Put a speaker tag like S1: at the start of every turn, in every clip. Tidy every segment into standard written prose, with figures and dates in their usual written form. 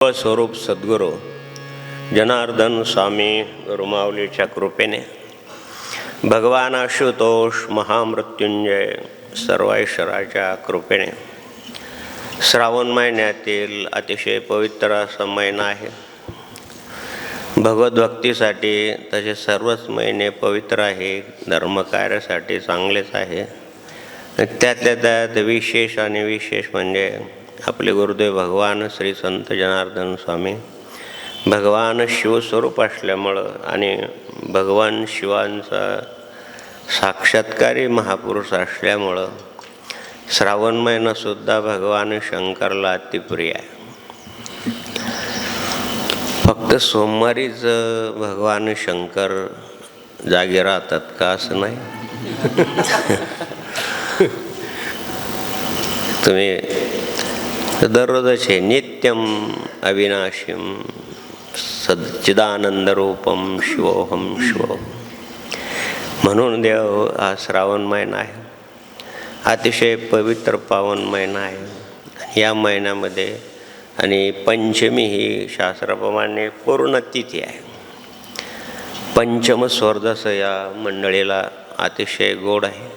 S1: स्वरूप सद्गुरू जनार्दन स्वामी गुरुमाऊलीच्या कृपेने भगवान आशुतोष महामृत्युंजय सर्वैश्वराच्या कृपेने श्रावण महिन्यातील अतिशय पवित्र असा महिना आहे. भगवद्भक्तीसाठी तसे सर्वच महिने पवित्र आहे, धर्मकार्यासाठी चांगलेच आहे. त्यातल्या त्यात विशेष आणि विशेष म्हणजे आपले गुरुदेव भगवान श्री संत जनार्दन स्वामी भगवान शिवस्वरूप असल्यामुळं आणि भगवान शिवांचा साक्षात्कारी महापुरुष असल्यामुळं श्रावण महिनासुद्धा भगवान शंकरला अतिप्रिय आहे. फक्त सोमवारीच भगवान शंकर जागे राहतात का असं नाही. तुम्ही दररोजच हे नित्यम अविनाशीम सच्चिदानंदरूपम शिवोहम शिव म्हणून देव हा श्रावण महिना आहे. अतिशय पवित्र पावन महिना आहे. या महिन्यामध्ये आणि पंचमी ही शास्त्राप्रमाणे पूर्ण तिथी आहे. पंचम स्वर्धस या मंडळीला अतिशय गोड आहे,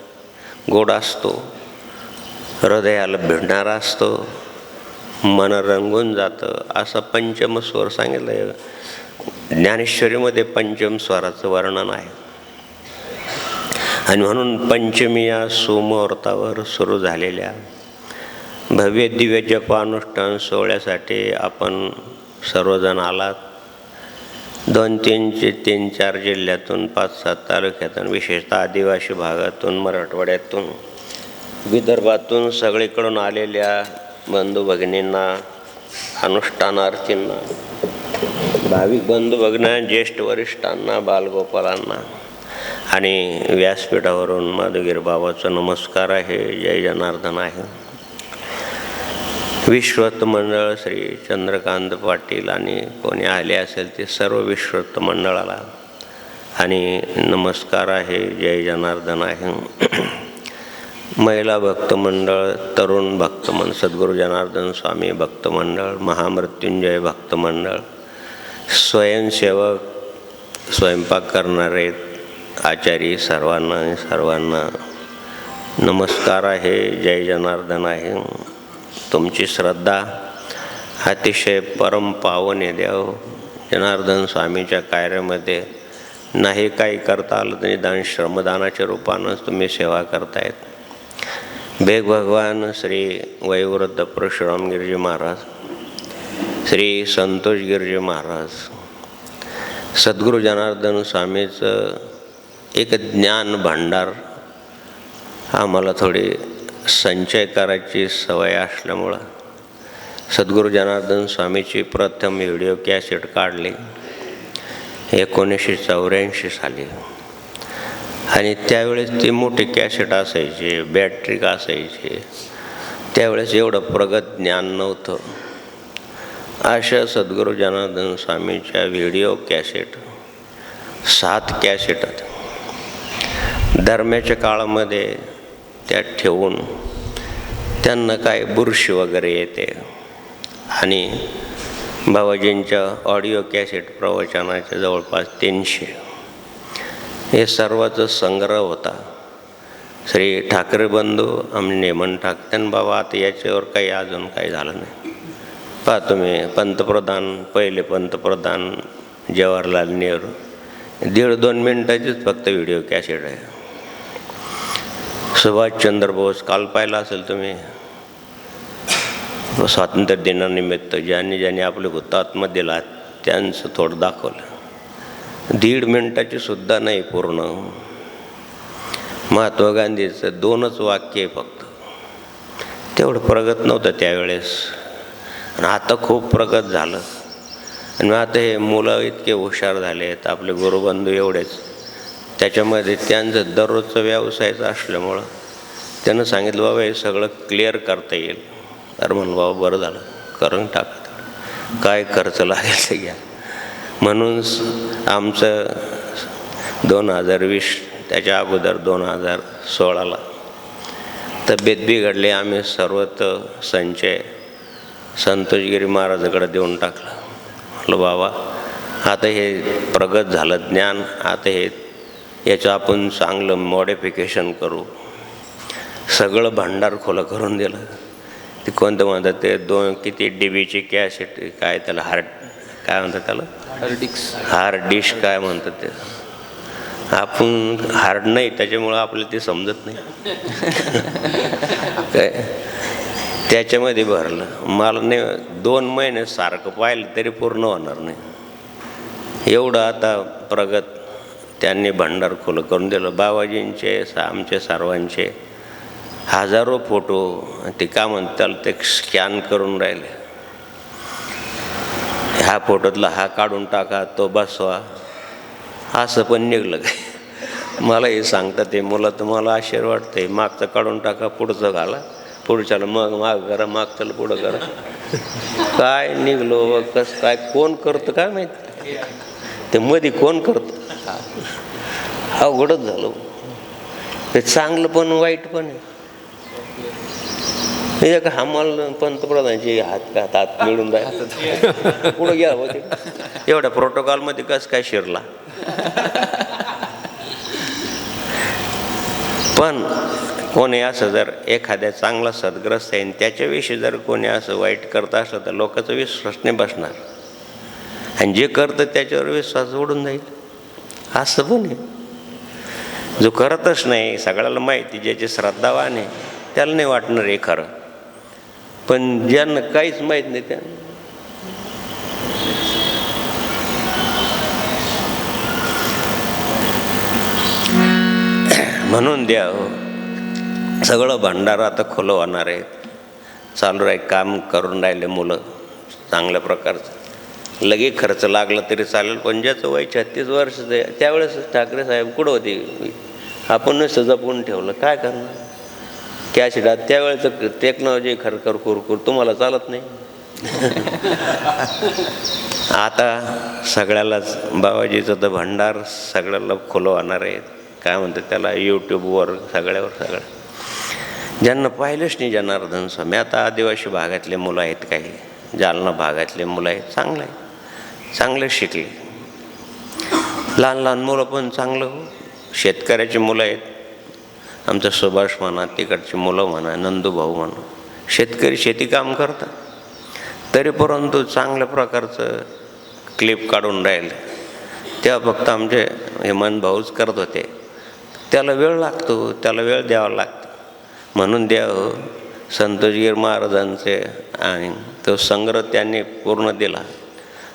S1: गोड असतो, हृदयाला भिडणारा असतो, मन रंगून जातं असं पंचम स्वर सांगितलं आहे. ज्ञानेश्वरीमध्ये पंचम स्वराचं वर्णन आहे. आणि म्हणून पंचमी या सुमुहूर्तावर सुरू झालेल्या भव्य दिव्य जपानुष्ठान सोहळ्यासाठी आपण सर्वजण आलात. 2-3 जिल्ह्यातून 5-7 तालुक्यातून, विशेषतः आदिवासी भागातून, मराठवाड्यातून, विदर्भातून सगळीकडून आलेल्या बंधू भगिनींना, अनुष्ठानार्थींना, भाविक बंधू भगिनींना, ज्येष्ठ वरिष्ठांना, बालगोपालांना आणि व्यासपीठावरून माधुगिरी बाबाचा नमस्कार आहे. जय जनार्दन आहे. विश्वस्त मंडळ श्री चंद्रकांत पाटील आणि कोणी आले असेल ते सर्व विश्वस्त मंडळाला आणि नमस्कार आहे. जय जनार्दन आहे. महिला भक्तमंडळ, तरुण भक्तमंडळ, सद्गुरू जनार्दन स्वामी भक्तमंडळ, महामृत्युंजय भक्तमंडळ, स्वयंसेवक, स्वयंपाक करणारे आचारी, सर्वांना नमस्कार आहे. जय जनार्दन आहे. तुमची श्रद्धा अतिशय परम पावन आहे. देव जनार्दन स्वामीच्या कार्यामध्ये नाही काही करता आलं तरी दान श्रमदानाच्या रूपानंच तुम्ही सेवा करतायत. भेग भगवान श्री वयोवृद्ध परशुराम गिरजी महाराज, श्री संतोष गिरजी महाराज, सद्गुरू जनार्दन स्वामीचं एक ज्ञान भांडार आम्हाला थोडी संचय करायची सवय असल्यामुळं सद्गुरू जनार्दन स्वामीची प्रथम व्हिडिओ कॅसेट काढली 1984 साली. आणि त्यावेळेस ती मोठी कॅसेट असायची, बॅटरी असायची. त्यावेळेस एवढं प्रगत ज्ञान नव्हतं. अशा सद्गुरू जनार्दन स्वामीच्या व्हिडिओ कॅसेट 7 कॅसेट दरम्याच्या काळामध्ये त्यात ठेवून त्यांना काय बुरशी वगैरे येते आणि बाबाजींच्या ऑडिओ कॅसेट प्रवचनाच्या जवळपास 300 हे सर्वाचा संग्रह होता. श्री ठाकरे बंधू आम्ही म्हणतात त्यांना बाबा आता याच्यावर काही अजून काही झालं नाही. पहा तुम्ही, पहिले पंतप्रधान जवाहरलाल नेहरू 1.5-2 मिनिटाचीच फक्त व्हिडिओ कॅसेट आहे. सुभाषचंद्र बोस काल पाहिला असेल तुम्ही, स्वातंत्र्य दिनानिमित्त ज्यांनी आपले हुतात्मा दिला त्यांचं थोडं दाखवलं. 1.5 मिनिटाची सुद्धा नाही पूर्ण. महात्मा गांधीचं 2च वाक्य फक्त. तेवढं प्रगत नव्हतं त्यावेळेस आणि आता खूप प्रगत झालं. आणि आता हे मुलं इतके हुशार झाले आहेत, आपले गुरुबंधू एवढेच. त्याच्यामध्ये त्यांचं दररोजचं व्यवसायाचं असल्यामुळं त्यानं सांगितलं बाबा हे सगळं क्लिअर करता येईल. तर म्हणलं बाबा बरं झालं, करून टाका, काय खर्च लागेल ते घ्या. म्हणून आमचं 2020 त्याच्या अगोदर 2016ला तब्येत बिघडली. आम्ही सर्वत्र संचय संतोषगिरी महाराजाकडे देऊन टाकलं. म्हटलं बाबा आता हे प्रगत झालं ज्ञान, आता याचं आपण चांगलं मॉडिफिकेशन करू. सगळं भांडार खोलं करून दिलं. ते कोणतं म्हणतात ते किती DBची कॅसेट, काय त्याला काय म्हणतात त्याला, हार्ड डिस्क काय म्हणतात ते. आपण हार्ड नाही त्याच्यामुळं आपल्याला ते समजत नाही. काय त्याच्यामध्ये भरलं. मला नाही 2 महिने सारखं पाहिलं तरी पूर्ण होणार नाही एवढं आता प्रगत त्यांनी भंडार खुलं करून दिलं. बाबाजींचे आमचे सर्वांचे हजारो फोटो ते काय म्हणतात त्याला ते स्कॅन करून राहिले. ह्या फोटोतला हा काढून टाका, तो बसवा, असं पण निघलं काय. मला हे सांगतात ते मुलं, तर मला आश्चर्य वाटतंय. मागचं काढून टाका, पुढचं घाला, पुढच्याला मग माग करा, मागच्याला पुढं करा. काय निघलो कसं काय कोण करतं काय माहिती, ते मध्ये कोण करतं. अवघडच झालं. ते चांगलं पण वाईट पण आहे. का आम्हाला पंतप्रधानांचे हात मिळून जायचं पुढं घ्या होते एवढ्या प्रोटोकॉलमध्ये कसं काय शिरला. पण कोणी असं जर एखाद्या चांगला सद्ग्रस्त आहे त्याच्याविषयी जर कोणी असं वाईट करत असलं तर लोकांचा विश्वास नाही बसणार, आणि जे करतं त्याच्यावर विश्वास उडून जाईल. असं पण आहे. जो करतच नाही, सगळ्याला माहिती, ज्याची श्रद्धावान आहे त्याला नाही वाटणार हे खरं. पण ज्यांना काहीच माहीत नाही त्यांना म्हणून द्या. सगळं भंडार आता खुलं होणार आहे. चालू राहील, काम करून राहिले मुलं चांगल्या प्रकारचं. लगे खर्च लागला तरी चालेल, पण ज्याचं वय 36 वर्षाचं आहे त्यावेळेस ठाकरे साहेब कुठं होते. आपणच जपून ठेवलं, काय करणार. कॅशडात त्यावेळेचं टेक्नॉलॉजी खरखर कुरकुर तुम्हाला चालत नाही. आता सगळ्यालाच बाबाजीचं तर भंडार सगळ्याला खुलं होणार आहे. काय म्हणतात त्याला, यूट्यूबवर सगळ्यावर ज्यांना पाहिलंच नाही जनार्दन स्वामी. आता आदिवासी भागातले मुलं आहेत, काही जालना भागातले मुलं आहेत, चांगलं आहे, चांगलं शिकले. लहान लहान मुलं पण चांगलं. शेतकऱ्याची मुलं आहेत. आमचं सुभाष म्हणा, तिकडची मुलं म्हणा, नंदूभाऊ म्हणा, शेतकरी शेती काम करतात, तरी परंतु चांगल्या प्रकारचं क्लिप काढून राहिले. तेव्हा फक्त आमचे हेमंत भाऊच करत होते. त्याला वेळ लागतो, त्याला वेळ द्यावा लागतो. म्हणून द्यावं. संतोषगिरी महाराजांचे आणि तो संग्रह त्यांनी पूर्ण दिला.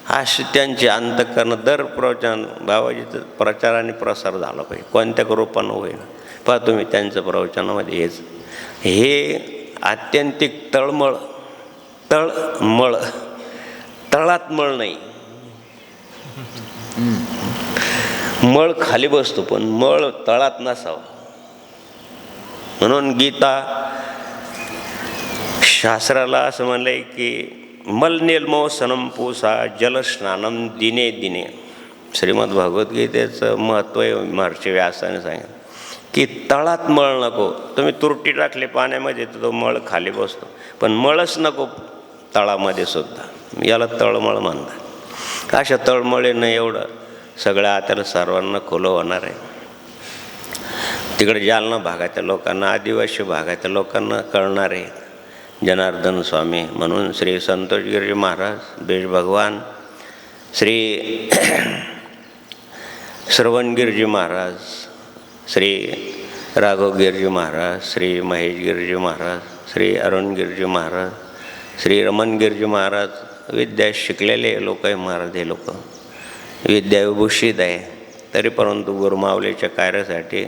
S1: अशी त्यांची अंतःकरण दर प्रवचन बाबाजीचं प्रचार आणि प्रसार झाला पाहिजे, कोणत्या रूपानं होईना. पहा तुम्ही त्यांचं प्रवचनामध्ये हेच, हे आत्यंतिक तळमळ, तळात मळ नाही. मळ खाली बसतो पण मळ तळात नसावा. म्हणून गीता शास्त्राला असं म्हणलंय की मलनिर्मोसनम पूसा जलस्नानम दिने दिने. श्रीमद भगवद्गीतेचं महत्त्व आहे. महर्षी व्यासाने सांगितलं की तळात मळ नको. तुम्ही तुरटी टाकले पाण्यामध्ये तर तो मळ खाली बसतो, पण मळच नको तळामध्ये सुद्धा. याला तळमळ म्हणतात. अशा तळमळीनं एवढं सगळं आता सर्वांना खुलं होणार आहे. तिकडे जालना भागाच्या लोकांना, आदिवासी भागाच्या लोकांना कळणार आहे जनार्दन स्वामी. म्हणून श्री संतोषगिरी महाराज, बेश भगवान, श्री श्रवणगिरजी महाराज, श्री राघवगिरजी महाराज, श्री महेशगिरजी महाराज, श्री अरुणगिरजी महाराज, श्री रमणगिरजी महाराज विद्या शिकलेले लोक आहे महाराज. हे लोक विद्याविभूषित आहे, तरी परंतु गुरुमावलीच्या कार्यासाठी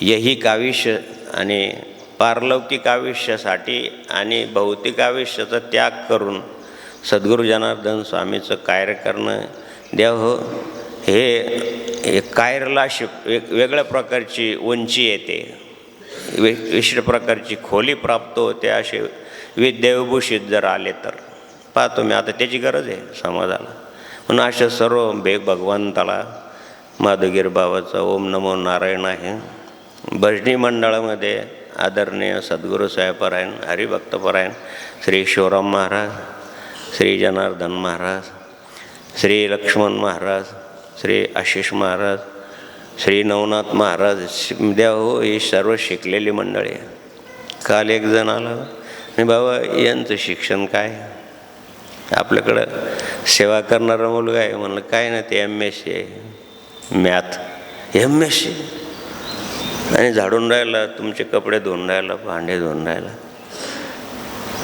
S1: यैहिक आयुष्य आणि पारलौकिक आयुष्यासाठी आणि भौतिक आयुष्याचा त्याग करून सद्गुरू जनार्दन स्वामीचं कार्य करणं द्यावं. हे कार्याला वेगळ्या प्रकारची उंची येते, विशिष्ट प्रकारची खोली प्राप्त होते. असे विद्याविभूषित जर आले तर पाहतो मी, आता त्याची गरज आहे समाजाला. म्हणून अशा सर्व भगवंताला माधवगिरी बाबाचा ओम नमो नारायण आहे. भजनी मंडळामध्ये आदरणीय सद्गुरू साहेबपरायण, हरिभक्तपरायण श्री शिवराम महाराज, श्री जनार्दन महाराज, श्री लक्ष्मण महाराज, श्री आशिष महाराज, श्री नवनाथ महाराज द्या हो, ही सर्व शिकलेली मंडळी. काल एक जण आला, मी बाबा यांचं शिक्षण काय, आपल्याकडं सेवा करणारा मुलगा आहे. म्हणलं काय ना, ते MSc आहे, मॅथ MSc, आणि झाडून राहिला, तुमचे कपडे धुवून राहिला, भांडे धुवून राहिला.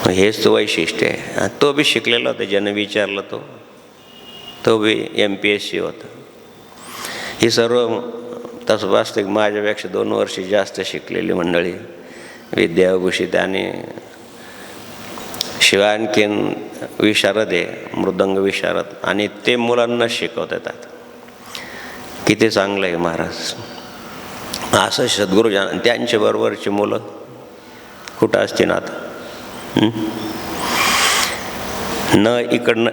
S1: हेच तो वैशिष्ट्य आहे. तो बी शिकलेला होता, ज्यानं विचारलं तो बी MPSC होता. ही सर्व तसं वास्तविक माझ्यापेक्षा 2 वर्ष जास्त शिकलेली मंडळी, विद्याभूषित, आणि शिवाय आणखीन विशारद आहे, मृदंग विशारद, आणि ते मुलांना शिकवत येतात. किती चांगलं आहे महाराज. असं सद्गुरुजन, त्यांच्याबरोबरची मुलं कुठं असतील आता,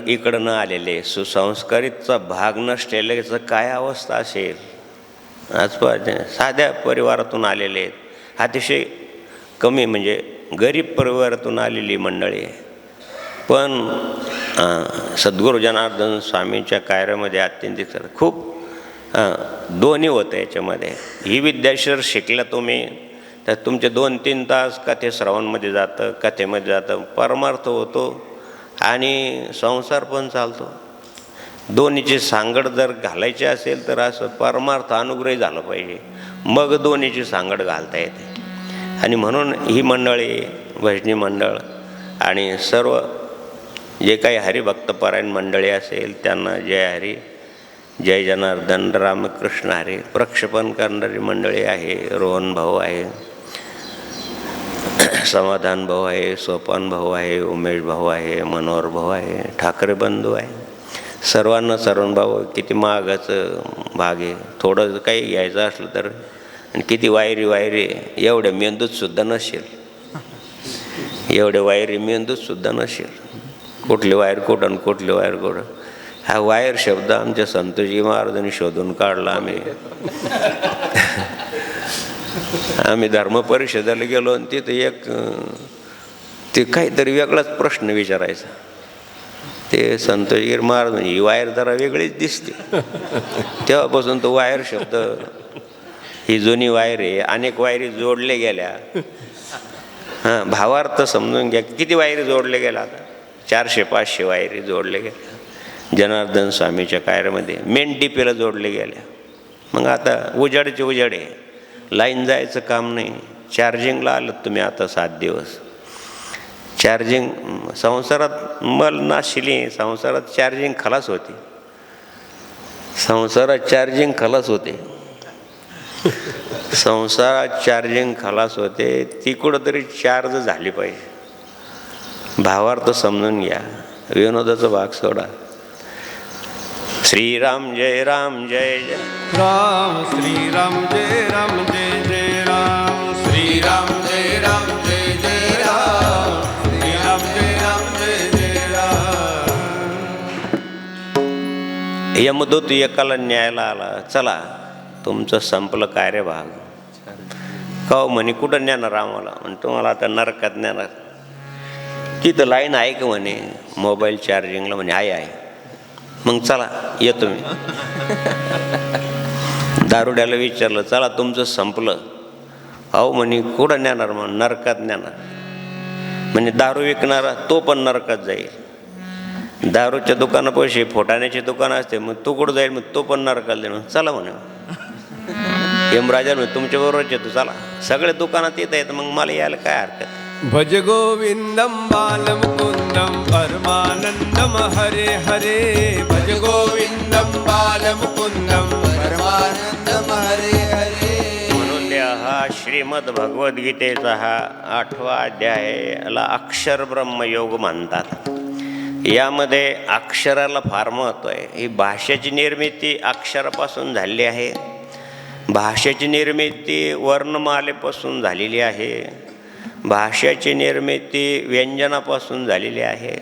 S1: इकडं न आलेले, सुसंस्कारितचा भाग नसलेल्याचं काय अवस्था असेल. आज साध्या परिवारातून आलेले आहेत, अतिशय कमी म्हणजे गरीब परिवारातून आलेली मंडळी आहे. पण सद्गुरू जनार्दन स्वामींच्या कार्यामध्ये अत्यंत खूप दोन्ही होतं याच्यामध्ये. ही विद्याश्वर शिकला तुम्ही तर तुमचे 2-3 तास कथे श्रवणमध्ये जातं, कथेमध्ये जातं, परमार्थ होतो आणि संसार पण चालतो. दोन्हीची सांगड जर घालायची असेल तर असं परमार्थ अनुग्रही झालं पाहिजे, मग दोन्हीची सांगड घालता येते. आणि म्हणून ही मंडळी, भजनी मंडळ आणि सर्व जे काही हरिभक्तपरायण मंडळी असेल त्यांना जय हरी, जय जनार्दन, रामकृष्ण हरी. प्रक्षेपण करणारी मंडळी आहे, रोहन भाऊ आहे, समाधान भाऊ आहे, सोपान भाऊ आहे, उमेश भाऊ आहे, मनोहर भाऊ आहे, ठाकरे बंधू आहे. सर्वांना सर्वन भाऊ, किती मागाचं भाग आहे. थोडं काही घ्यायचं असलं तर, आणि किती वायरी एवढ्या मेंदूतसुद्धा नसेल, एवढ्या वायरी मेंदूतसुद्धा नसेल. कुठली वायर कुठं आणि कुठली वायर कुठं. हा वायर शब्द आमच्या संतोषी महाराजांनी शोधून काढला. आम्ही धर्मपरिषदेला गेलो आणि तिथं ते काहीतरी वेगळाच प्रश्न विचारायचा. ते संतोषगिरी महाराज म्हणजे ही वायर जरा वेगळीच दिसते. तेव्हापासून तो वायर शब्द, ही जुनी वायर आहे, अनेक वायरी जोडल्या गेल्या. भावार्थ समजून घ्या, किती वायरी जोडल्या गेल्या. आता 400-500 वायरी जोडल्या गेल्या जनार्दन स्वामीच्या कार्यामध्ये. मेन डीपीला जोडले गेल्या. मग आता उजाडचे उजाडे, लाईन जायचं काम नाही. चार्जिंगला आलं तुम्ही आता 7 दिवस. चार्जिंग संसारात मल नाशिली, संसारात चार्जिंग खलास होते, संसारात चार्जिंग खलास होते, संसारात चार्जिंग खलास होते. ती कुठंतरी चार्ज झाली पाहिजे. भावार्थ समजून घ्या, विनोदाचा भाग सोडा. श्रीराम जय राम जय जय
S2: राम, श्रीराम जय राम जय जय राम, श्रीराम जय राम जय जय राम, श्रीराम जय राम जय जय राम.
S1: यमदूत एकाला न्यायला आला, चला तुमचं संपलं कार्यभाग. का म्हणे कुठं नेणार आम्हाला? म्हणे तुम्हाला आता नरकात नेणार. तिथं लाईन आहे का म्हणे मोबाईल चार्जिंगला? म्हणे आहे. मग चला येतो मी. दारुड्याला विचारलं, चला तुमचं संपलं. अहो म्हणे कुठं नेणार? मग नरकात नेणार. म्हणजे दारू विकणारा तो पण नरकात जाईल. दारूच्या दुकानापाशी फोटाण्याची दुकान असते, मग तो कुठं जाईल? मग तो पण नरकात जाईल. चला म्हणे. यमराजा म्हणे तुमच्या बरोबरच येतो, चला. सगळे दुकानात येत आहेत, मग मला यायला काय हरकत.
S2: भज गोविंदम बालमुकुंदम परमानंदम हरे हरे, भज गोविंदम बालमुकुंदम परमानंदम हरे हरे.
S1: म्हणून हा श्रीमद भगवद्गीतेचा हा 8वा अध्याय आहे. याला अक्षर ब्रह्मयोग म्हणतात. यामध्ये अक्षराला फार महत्त्व आहे. ही भाषेची निर्मिती अक्षरापासून झालेली आहे. भाषेची निर्मिती वर्णमालेपासून झालेली आहे. भाषेची निर्मिती व्यंजनापासून झालेली आहे.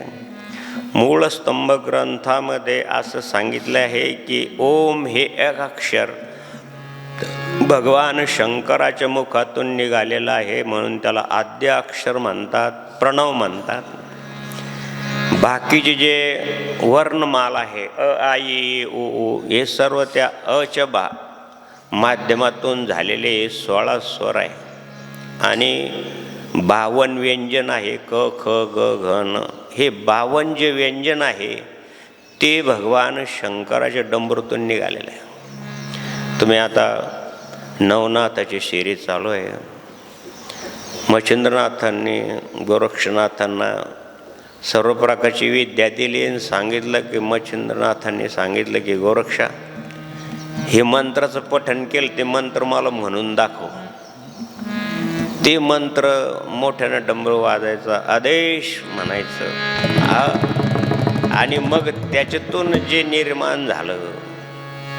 S1: मूळ स्तंभ ग्रंथामध्ये असं सांगितलं आहे की ओम हे एक अक्षर भगवान शंकराच्या मुखातून निघालेलं आहे, म्हणून त्याला आद्य अक्षर म्हणतात, प्रणव म्हणतात. बाकीचे जे वर्णमाला आहे अ आ इ ई उ ऊ हे सर्व त्या अच्या माध्यमातून झालेले 16 स्वर आहे आणि 52 व्यंजन आहे क ख ग घ न. हे 52 जे व्यंजन आहे ते भगवान शंकराच्या डमरूतून निघालेलं आहे. तुम्ही आता नवनाथाची सिरीज चालू आहे. मच्छिंद्रनाथांनी गोरक्षनाथांना सर्व प्रकारची विद्या दिली आणि सांगितलं की मच्छिंद्रनाथांनी सांगितलं की गोरक्षा हे मंत्राचं पठण केलं ते मंत्र मला म्हणून दाखव. ते मंत्र मोठ्यानं डमरू वाजायचा आदेश म्हणायचं आणि मग त्याच्यातून जे निर्माण झालं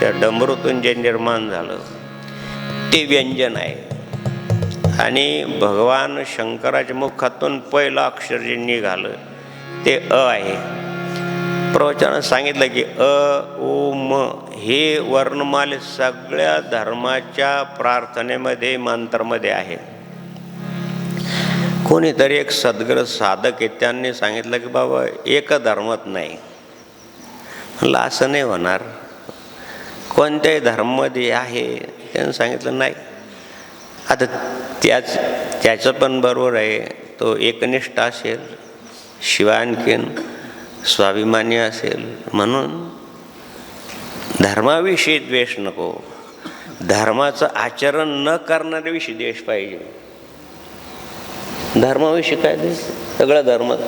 S1: त्या डमरूतून जे निर्माण झालं ते व्यंजन आहे. आणि भगवान शंकराच्या मुखातून पहिलं अक्षर जे निघालं ते अ आहे. प्रवचनात सांगितलं की अ उ म हे वर्णमाले सगळ्या धर्माच्या प्रार्थनेमध्ये मंत्रामध्ये आहे. कोणीतरी एक सद्गुरू साधक आहे त्यांनी सांगितलं की बाबा एक धर्मात नाही. म्हणलं असं नाही होणार, कोणत्याही धर्मामध्ये आहे. त्यांनी सांगितलं नाही. आता त्याचं पण बरोबर आहे, तो एकनिष्ठ असेल शिवाय आणखीन स्वाभिमानी असेल. म्हणून धर्माविषयी द्वेष नको, धर्माचं आचरण न करणाऱ्याविषयी द्वेष पाहिजे. धर्माविषयी काय द्वेष? सगळ्या धर्मात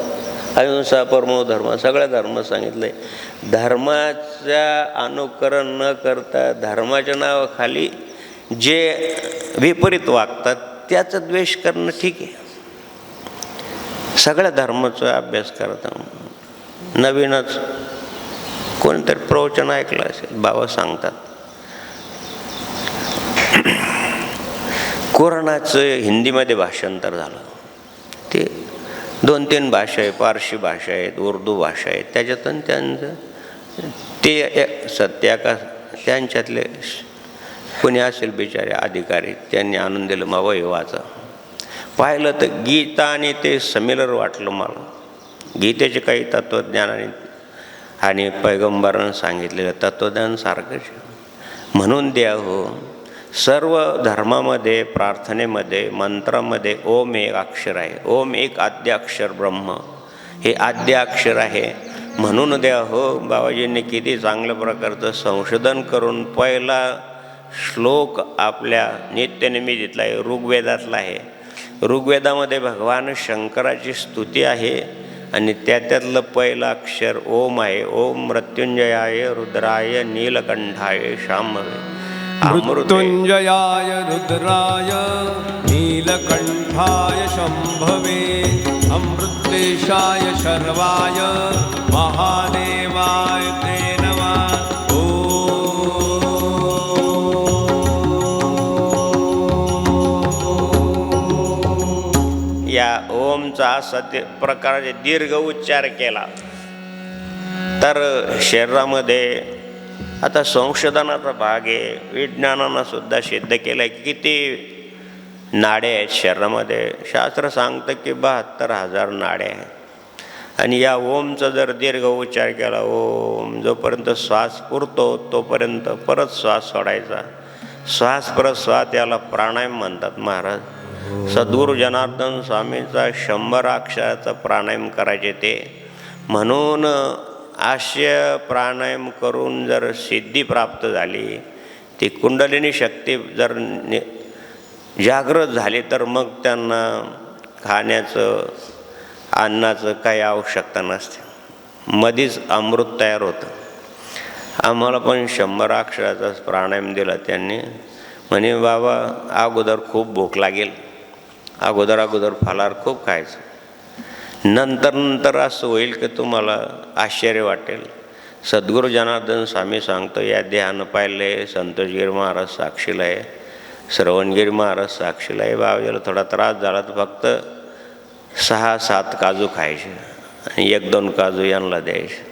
S1: अहिंसा परमो धर्म सगळ्या धर्मात सांगितलंय. धर्माचं अनुकरण न करता धर्माच्या नावाखाली जे विपरीत वागतात त्याचा द्वेष करणं ठीक आहे. सगळ्या धर्माचा अभ्यास करता. नवीनच कोणतरी प्रवचन ऐकलं असेल, बाबा सांगतात कोरोनाचं हिंदीमध्ये भाषांतर झालं. ते 2-3 भाषा आहे, पारशी भाषा आहेत, उर्दू भाषा आहेत. त्याच्यातून त्यांचं ते सत्या का त्यांच्यातले कोणी असेल बिचारे अधिकारी त्यांनी आणून दिलं मावा हे वाचा. पाहिलं तर गीता आणि ते समिलर वाटलं मला. गीतेचे काही तत्त्वज्ञान आणि पैगंबरानं सांगितलेलं तत्त्वज्ञान सारखंच. म्हणून द्या हो सर्व धर्मामध्ये प्रार्थनेमध्ये मंत्रामध्ये ओम एक अक्षर आहे. ओम एक आद्याक्षर ब्रह्म हे आद्याक्षर आहे. म्हणून द्या हो बाबाजींनी किती चांगल्या प्रकारचं संशोधन करून पहिला श्लोक आपल्या नित्यनिमित्तला आहे, ऋग्वेदातला आहे. ऋग्वेदामध्ये भगवान शंकराची स्तुती आहे आणि त्यातलं पहिलं अक्षर ओम आहे. ओम मृत्युंजयाय रुद्राय नीलकंठाय शांभवे.
S2: मृत्युंजयाय रुद्राय नीलकंठाय शंभवे अमृतेशाय शर्वाय महादेवाय ते नमः.
S1: या ओमचा सत्य प्रकारे दीर्घ उच्चार केला तर शरीरामध्ये आता संशोधनाचा भाग आहे. विज्ञानानं सुद्धा सिद्ध केलं आहे की किती नाड्या आहेत शरीरामध्ये. शास्त्र सांगतं की 72,000 नाड्या आहेत. आणि या ओमचा जर दीर्घ उच्चार केला ओम जोपर्यंत श्वास पुरतो तोपर्यंत परत श्वास सोडायचा. श्वास परत श्वास याला प्राणायाम म्हणतात महाराज. सद्गुरू जनार्दन स्वामींचा 100 अक्षराचा प्राणायाम करायचे ते. म्हणून आशय प्राणायाम करून जर सिद्धी प्राप्त झाली ती कुंडलिनी शक्ती जर जागृत झाली तर मग त्यांना खाण्याचं अन्नाचं काही आवश्यकता नसते. मधीच अमृत तयार होतं. आम्हाला पण 100 अक्षराचा प्राणायाम दिला त्यांनी. म्हणे बाबा अगोदर खूप भूक लागेल, अगोदर फलाहार खूप खायचं, नंतर असं होईल की तुम्हाला आश्चर्य वाटेल. सद्गुरू जनार्दन स्वामी सांगतो या देहानं पाहिलं. संतोषगिरी महाराज साक्षीला आहे, श्रवणगिरी महाराज साक्षीला आहे. बाबाजीला थोडा त्रास झाला तर फक्त 6-7 काजू खायचे आणि 1-2 काजू यांना द्यायचे.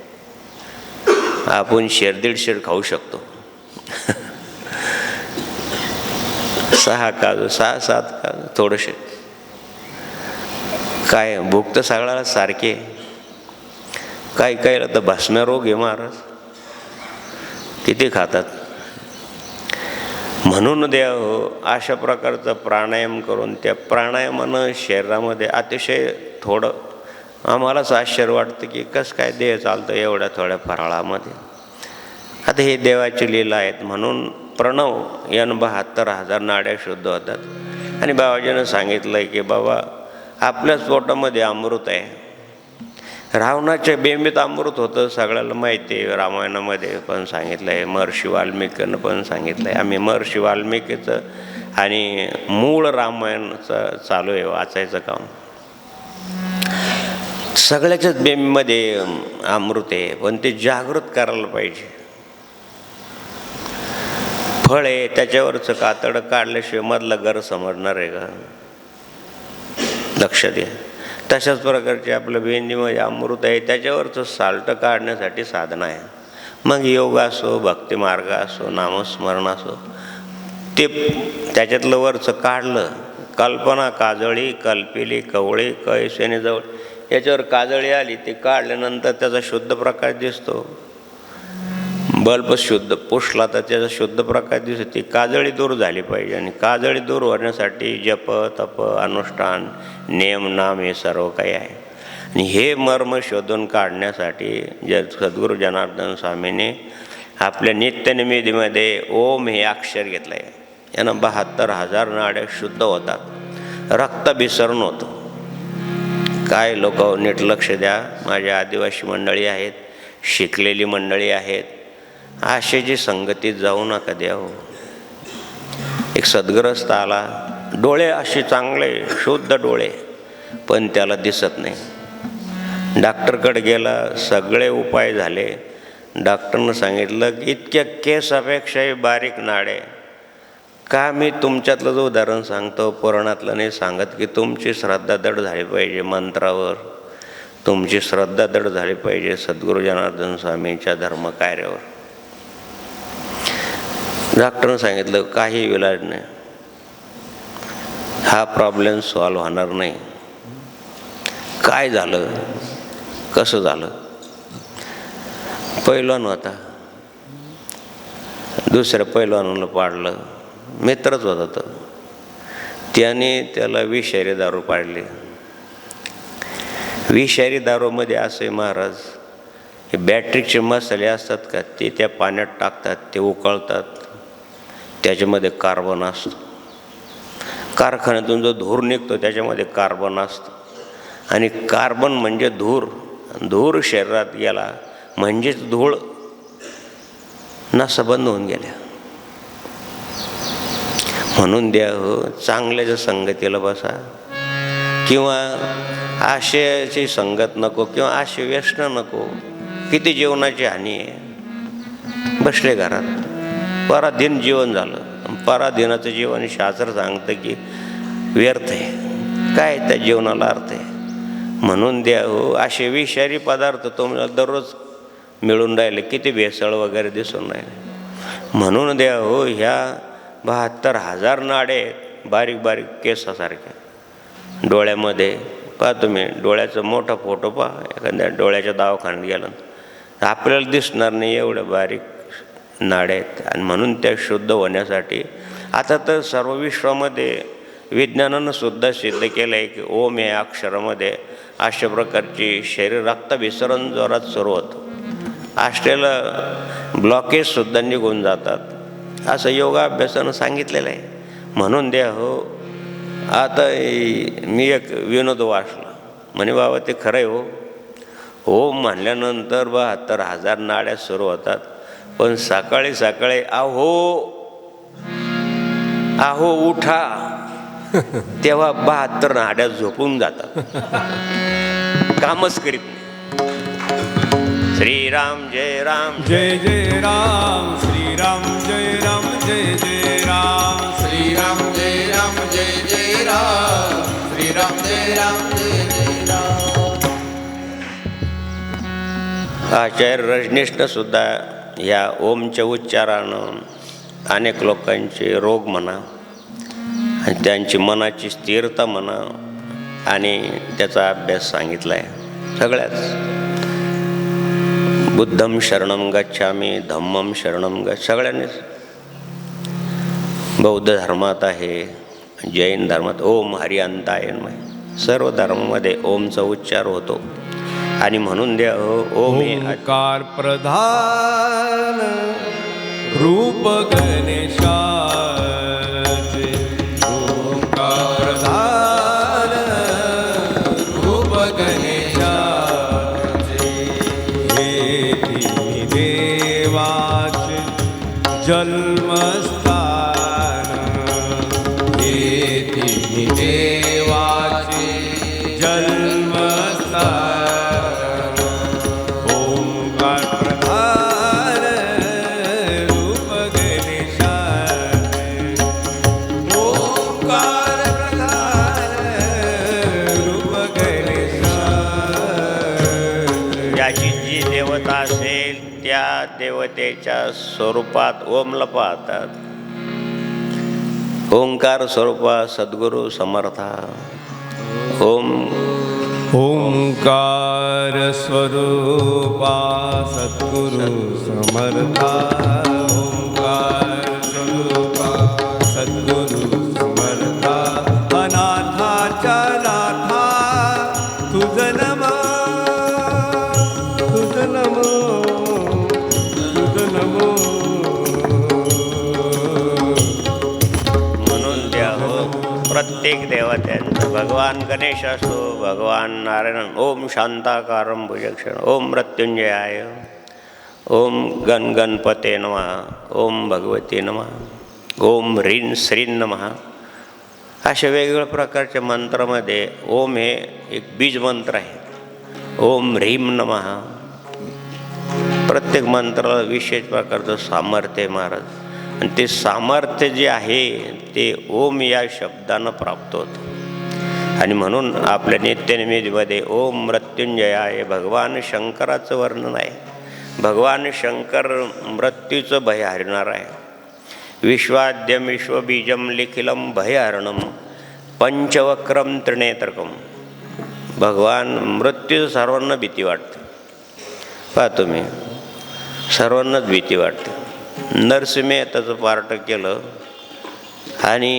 S1: आपण 1.5 खाऊ शकतो. 6 काजू 6-7 काजू थोडेसे काय भूक तर सगळ्याला सारखे. काही काहीला तर भस्म रोग आहे महाराज, किती खातात. म्हणून देव अशा प्रकारचा प्राणायाम करून त्या प्राणायामानं शरीरामध्ये अतिशय थोडं आम्हालाच आश्चर्य वाटतं की कसं काय देह चालतं एवढ्या थोड्या फराळामध्ये. आता हे देवाची लीला आहेत. म्हणून प्रणव यानं 72,000 नाड्या शुद्ध होतात. आणि बाबाजीनं सांगितलं की बाबा आपल्याच पोटामध्ये अमृत आहे. रावणाच्या बेंबीत अमृत होतं सगळ्याला माहिती आहे, रामायणामध्ये पण सांगितलं आहे, महर्षी वाल्मिकीनं पण सांगितलं आहे. आम्ही महर्षी वाल्मिकीचं आणि मूळ रामायणाचं चालू आहे वाचायचं काम. सगळ्याच्याच बेंबीमध्ये अमृत आहे, पण ते जागृत करायला पाहिजे. फळ आहे त्याच्यावरचं कातडं काढल्याशिवाय मधलं घर समजणार आहे का? लक्ष द्या. तशाच प्रकारचे आपल्या बेंबीमध्ये अमृत आहे, त्याच्यावरचं साल्ट काढण्यासाठी साधना आहे. मग योग असो, भक्ती मार्ग असो, नामस्मरण असो, ते त्याच्यातलं वरचं काढलं. कल्पना काजळी कल्पिली कवळी कैसेने जवळ, याच्यावर काजळी आली ते काढल्यानंतर त्याचा शुद्ध प्रकाश दिसतो. बल्ब शुद्ध पुसला तर त्याचा शुद्ध प्रकाश दिसतो. ती काजळी दूर झाली पाहिजे. आणि काजळी दूर होण्यासाठी जप तप अनुष्ठान नेम नाम हे सर्व काही आहे. आणि हे मर्म शोधून काढण्यासाठी सद्गुरू जनार्दन स्वामीने आपल्या नित्यनिमित्तीमध्ये ओम हे अक्षर घेतलं आहे. यानं 72,000 नाड्या शुद्ध होतात, रक्त विसरण होतं. काय लोक नीट लक्ष द्या. माझ्या आदिवासी मंडळी आहेत, शिकलेली मंडळी आहेत, आशेची संगतीत जाऊ नका द्याव. एक सद्ग्रस्त आला, डोळे असे चांगले शुद्ध डोळे, पण त्याला दिसत नाही. डॉक्टरकडे गेला, सगळे उपाय झाले. डॉक्टरनं सांगितलं की इतक्या केसापेक्षाही बारीक नाडे. का मी तुमच्यातलं जो उदाहरण सांगतो पुराणातलं नाही सांगत की तुमची श्रद्धा दृढ झाली पाहिजे मंत्रावर, तुमची श्रद्धा दृढ झाली पाहिजे सद्गुरू जनार्दन स्वामींच्या धर्मकार्यावर. डॉक्टरनं सांगितलं काही इलाज नाही, हा प्रॉब्लेम सॉल्व्ह होणार नाही. काय झालं, कसं झालं? पैलवान होता, दुसऱ्या पैलवानाला पाडलं, मित्रच होता तो, त्याने त्याला विषारी दारू पाडली. विषारी दारूमध्ये असे महाराज हे बॅटरीचे मसाले असतात का, ते त्या पाण्यात टाकतात, ते उकळतात, त्याच्यामध्ये कार्बन असतो. कारखान्यातून जो धूर निघतो त्याच्यामध्ये कार्बन असतं. आणि कार्बन म्हणजे धूर, धूर शरीरात गेला म्हणजेच धूळ नसा बंद होऊन गेल्या. म्हणून द्या हो चांगल्याच्या संगतीला बसा, किंवा आशयाची संगत नको, किंवा आशय व्यसन नको. किती जीवनाची हानी आहे. बसले घरात, पराधीन जीवन झालं. पराधीनाचं जीवन शास्त्र सांगतं की व्यर्थ आहे. काय त्या जीवनाला अर्थ आहे? म्हणून द्या हो असे विषारी पदार्थ तुम्हाला दररोज मिळून राहिले, किती भेसळ वगैरे दिसून राहिले. म्हणून द्या हो ह्या 72,000 नाडे बारीक बारीक केसासारख्या डोळ्यामध्ये. पहा तुम्ही डोळ्याचा मोठा फोटो पहा, एखाद्या डोळ्याच्या दवाखान्यात गेला तर आपल्याला दिसणार नाही एवढ्या बारीक नाड्या आहेत. आणि म्हणून त्या शुद्ध होण्यासाठी आता तर सर्व विश्वामध्ये विज्ञानानं सुद्धा सिद्ध केलं आहे की ओम या अक्षरामध्ये अशा प्रकारची शरीर रक्तभिसरण जोरात सुरू होतं. असलेला ब्लॉकेजसुद्धा निघून जातात असं योगाभ्यासानं सांगितलेलं आहे. म्हणून द्या हो आता मी एक विनोद वाचला, म्हणे बाबा ते खरं आहे हो. ओम म्हणल्यानंतर 72,000 नाड्या सुरू होतात, पण सकाळी सकाळी आहो आहो उठा तेव्हा 72 नाड्या झोपून जातात, कामच करीत नाही. श्रीराम जय राम
S2: जय जय राम, श्रीराम जय राम जय जय राम, श्रीराम जय राम जय जय राम, श्रीराम जय राम जय जय राम.
S1: आचार्य रजनीशनं सुद्धा या ओमच्या उच्चारानं अनेक लोकांचे रोग म्हणा आणि त्यांची मनाची स्थिरता म्हणा आणि त्याचा अभ्यास सांगितला आहे. सगळ्याच बुद्धं शरणं गच्छामी, धम्मं शरणं सगळ्यांनीच. बौद्ध धर्मात आहे, जैन धर्मात ओम हरि अंताय नमः. सर्व धर्मामध्ये ओमचा उच्चार होतो. आणि म्हणून द्या ओम हे
S2: ओंकार प्रधान रूप गणेशाचे. ओंकार प्रधान रूप गणेशाचे. हे तिन्ही देवाचे जन्मस्थान. हे तिन्ही देवाचे जन्मस्थान.
S1: असेल त्या देवतेच्या स्वरूपात ओमला पाहतात. ओंकार स्वरूपा सद्गुरु समर्था. ओम
S2: ओंकार स्वरूपा सद्गुरु समर्था. ओंकार स्वरूपा सद्गुरु समर्था. अनाथाच्या नाथा तुझं नमः.
S1: म्हणून द्या हो प्रत्येक देवत्यांचं. भगवान गणेश असो, भगवान नारायण. ओम शांताकारं भुजक्षण. ओम मृत्युंजयाय. ओम गणपते नमः. ओम भगवती नमः. ओम ह्रीं श्रीं नमः. अशा वेगवेगळ्या प्रकारच्या मंत्रामध्ये ओम हे एक बीज मंत्र आहे. ओम ह्रीं नमः. प्रत्येक मंत्राला विशेष प्रकारचं सामर्थ्य आहे महाराज. आणि ते सामर्थ्य जे आहे ते ओम या शब्दानं प्राप्त होतं. आणि म्हणून आपल्या नित्यनिमित्तमध्ये ओम मृत्युंजयाय भगवान शंकराचं वर्णन आहे. भगवान शंकर मृत्यूचं भय हरणार आहे. विश्वाद्यम विश्वबीजम लिखिलम भयहरणम पंचवक्रम त्रिनेत्रकम. भगवान मृत्यू सर्वांना भीती वाटते. पहा तुम्ही, सर्वांनाच भीती वाटते. नरसिंह त्याचं पार्ट केलं आणि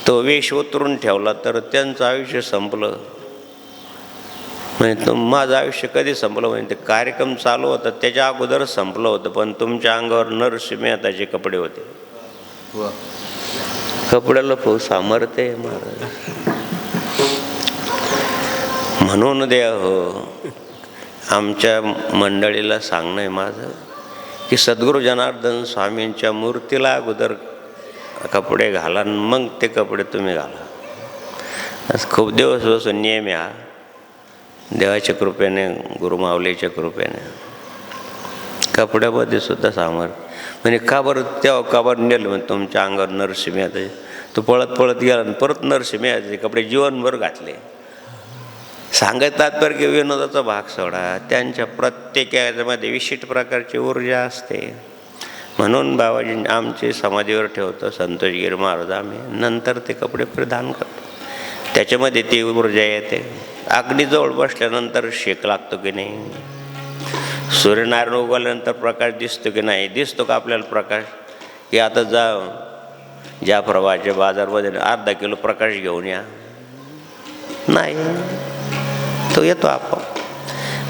S1: तो वेश उतरून ठेवला तर त्यांचं आयुष्य संपलं. म्हणजे माझं आयुष्य कधी संपलं म्हणजे ते कार्यक्रम चालू होता त्याच्या अगोदरच संपलं होतं. पण तुमच्या अंगावर नरसिंह मेहताचे कपडे होते. कपड्याला खूप सामर्थ्य आहे महाराज. म्हणून द्या हो आमच्या मंडळीला सांगणं आहे माझं की सद्गुरू जनार्दन स्वामींच्या मूर्तीला अगोदर कपडे घाला, मग ते कपडे तुम्ही घाला. आज खूप दिवसपासून नियम आहे हा. देवाच्या कृपेने, गुरुमाऊलीच्या कृपेने कपड्यामध्ये सुद्धा सामर्थ्य. म्हणजे का बरं तेव्हा का बरं नेलं म्हणजे तुमच्या अंगावर नरसिंह याचे. तो पळत पळत गेला आणि परत नरसिंह याचे कपडे जीवनभर घातले. सांगत तात्पर्य की विनोदाचा भाग सोडा. त्यांच्या प्रत्येक याच्यामध्ये विशिष्ट प्रकारची ऊर्जा असते. म्हणून बाबाजी आमची समाधीवर ठेवतो संतोषगिरी महाराज. आम्ही नंतर ते कपडे परिधान करतो. त्याच्यामध्ये ती ऊर्जा येते. अग्नीजवळ बसल्यानंतर शेक लागतो की नाही. सूर्यनारायण उगवल्यानंतर प्रकाश दिसतो की नाही. दिसतो का आपल्याला प्रकाश की आता ज्या प्रवाहाच्या बाजारमध्ये अर्धा किलो प्रकाश घेऊन या. नाही, तो येतो आपण.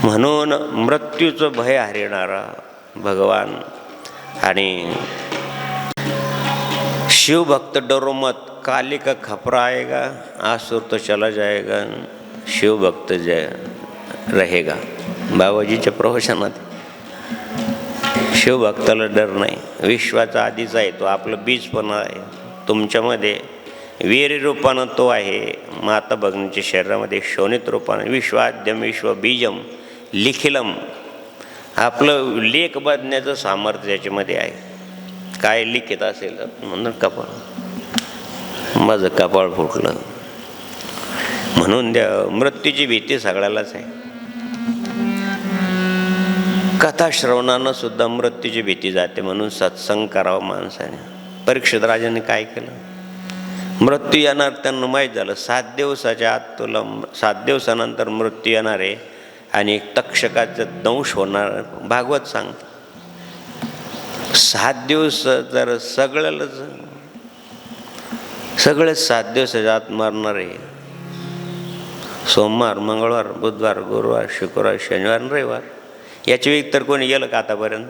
S1: म्हणून मृत्यूचं भय हरणारा भगवान. आणि शिवभक्त डरो मत, काली का खपरा आएगा, आसुर तो चला जाएगा, शिवभक्त जय रहेगा. बाबाजीच्या प्रवचनात शिवभक्ताला डर नाही. विश्वाचा आधीच आहे तो. आपलं बीज पण आहे तुमच्यामध्ये. वीर रूपानं तो आहे. माता भगिनीच्या शरीरामध्ये शोणित रूपानं विश्वाद्यम विश्वबीजम लिखिलम. आपलं लेख बदण्याचं सामर्थ्य त्याच्यामध्ये आहे. काय लिखित असेल म्हणून कपाळ, माझं कपाळ फुटलं. म्हणून द्या मृत्यूची भीती सगळ्यालाच आहे. कथा श्रवणानं सुद्धा मृत्यूची भीती जाते. म्हणून सत्संग करावा माणसाने. परीक्षित राजाने काय केलं, मृत्यू येणार त्यांना माहीत झालं. 7 दिवसाच्या आत तुला 7 दिवसानंतर मृत्यू येणार आहे आणि तक्षकाचं दंश होणार भागवत सांगतं. 7 दिवस जर सगळेच 7 दिवसाच्या आत मरणार आहे. सोमवार, मंगळवार, बुधवार, गुरुवार, शुक्रवार, शनिवार आणि रविवार. याच्या व्यतिरिक्त तर कोणी गेलं का आतापर्यंत?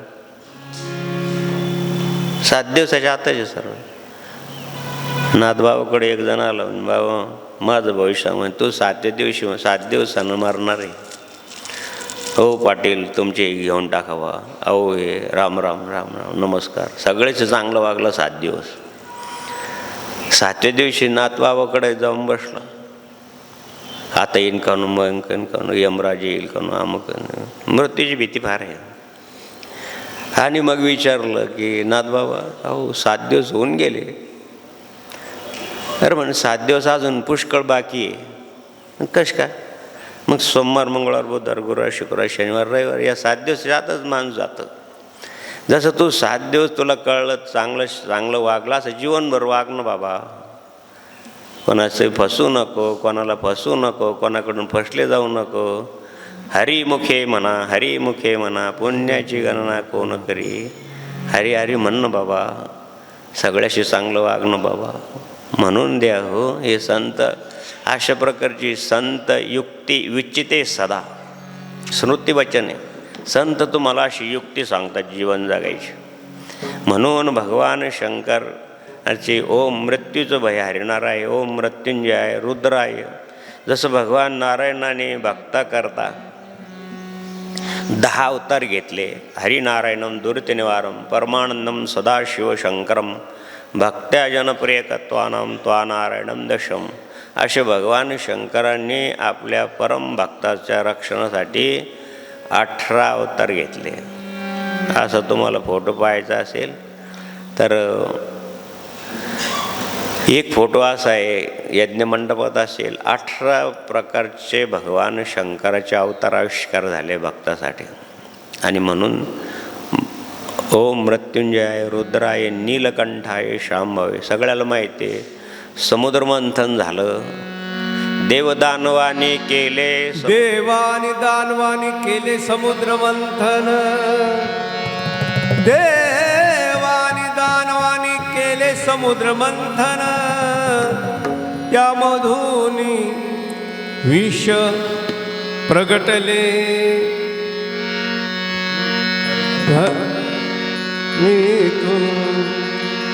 S1: 7 दिवसाच्या आताच आहे सर्व. नाथबाबाकडे एक जण आला, बाबा माझं भविष्य म्हणे तू 7व्या दिवशी 7 दिवसानं मरणार आहे. हो पाटील तुमचे घेऊन टाकावा. अहो हे राम राम राम राम नमस्कार. सगळेच चांगलं वागलं 7 दिवस. 7व्या दिवशी नाथबाबाकडे जाऊन बसला. आता येईन कानू मग येईन कानू, यमराज येईल कानू, अमुक. मृत्यूची भीती फार आहे. आणि मग विचारलं की नाथबाबा अहो 7 दिवस होऊन गेले. अरे म्हणे 7 दिवस अजून पुष्कळ बाकी आहे. कसं काय? मग सोमवार, मंगळवार, बुधवार, गुरुवार, शुक्रवार, शनिवार, रविवार या 7 दिवस जातच माणूस जातं. जसं तू 7 दिवस तुला कळलं चांगलं वागलं असं जीवनभर वाग ना बाबा. कोणाचं फसू नको, कोणाला फसू नको, कोणाकडून फसले जाऊ नको. हरिमुखे म्हणा, हरिमुखे म्हणा, पुण्याची गणना कोण करी. हरी हरी म्हणणं बाबा, सगळ्याशी चांगलं वागणं बाबा. म्हणून द्या हो हे संत. अशा प्रकारची संत युक्ती विचिते सदा. स्मृतिवचन आहे. संत तुम्हाला अशी युक्ती सांगतात जीवन जगायची. म्हणून भगवान शंकरची ओम मृत्यूचं भय हरिणाराय, ओम मृत्युंजय रुद्राय. जसं भगवान नारायणाने भक्ता करता 10 अवतार घेतले. हरिनारायणम दुरितनिवारम परमानंदम सदाशिवशंकरम भक्त्या जनप्रियकत्वानाम त्वा नारायणम दशम. असे भगवान शंकरांनी आपल्या परम भक्ताच्या रक्षणासाठी 18 अवतार घेतले. असं तुम्हाला फोटो पाहायचा असेल तर एक फोटो असा आहे, यज्ञमंडपात असेल. 18 प्रकारचे भगवान शंकराचे अवतार आविष्कार झाले भक्तासाठी. आणि म्हणून ओम मृत्युंजय रुद्राय नीलकंठाय शांभवे. सगळ्याला माहिती आहे. समुद्रमंथन झालं. देवदानवाने केले
S2: देवानी दानवानी केले समुद्र मंथन. देवानी दानवानी केले समुद्र मंथन. यामधून विष प्रगटले.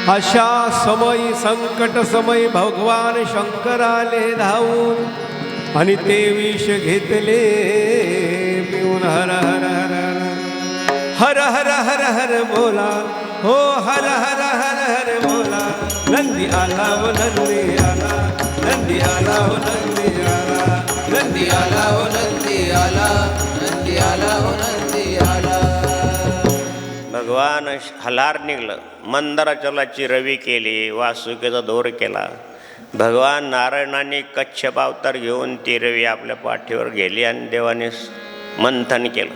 S2: अशा समयी संकट समयी भगवान शंकर आले धावून आणि ते विष घेतले पिऊन. हर हर हर हर हर हर हर बोला हो. हर हर हर हर बोला. नंदी आला व नंदी आला, नंदी आला व नंदी आला, नंदी आला व नंदी आला, नंदी आला व नंदी आला.
S1: भगवान हलार निघलं. मंदराचलाची रवी केली, वासुकीचा दोर केला. भगवान नारायणाने कच्छप अवतार घेऊन ती रवी आपल्या पाठीवर गेली आणि देवाने मंथन केलं.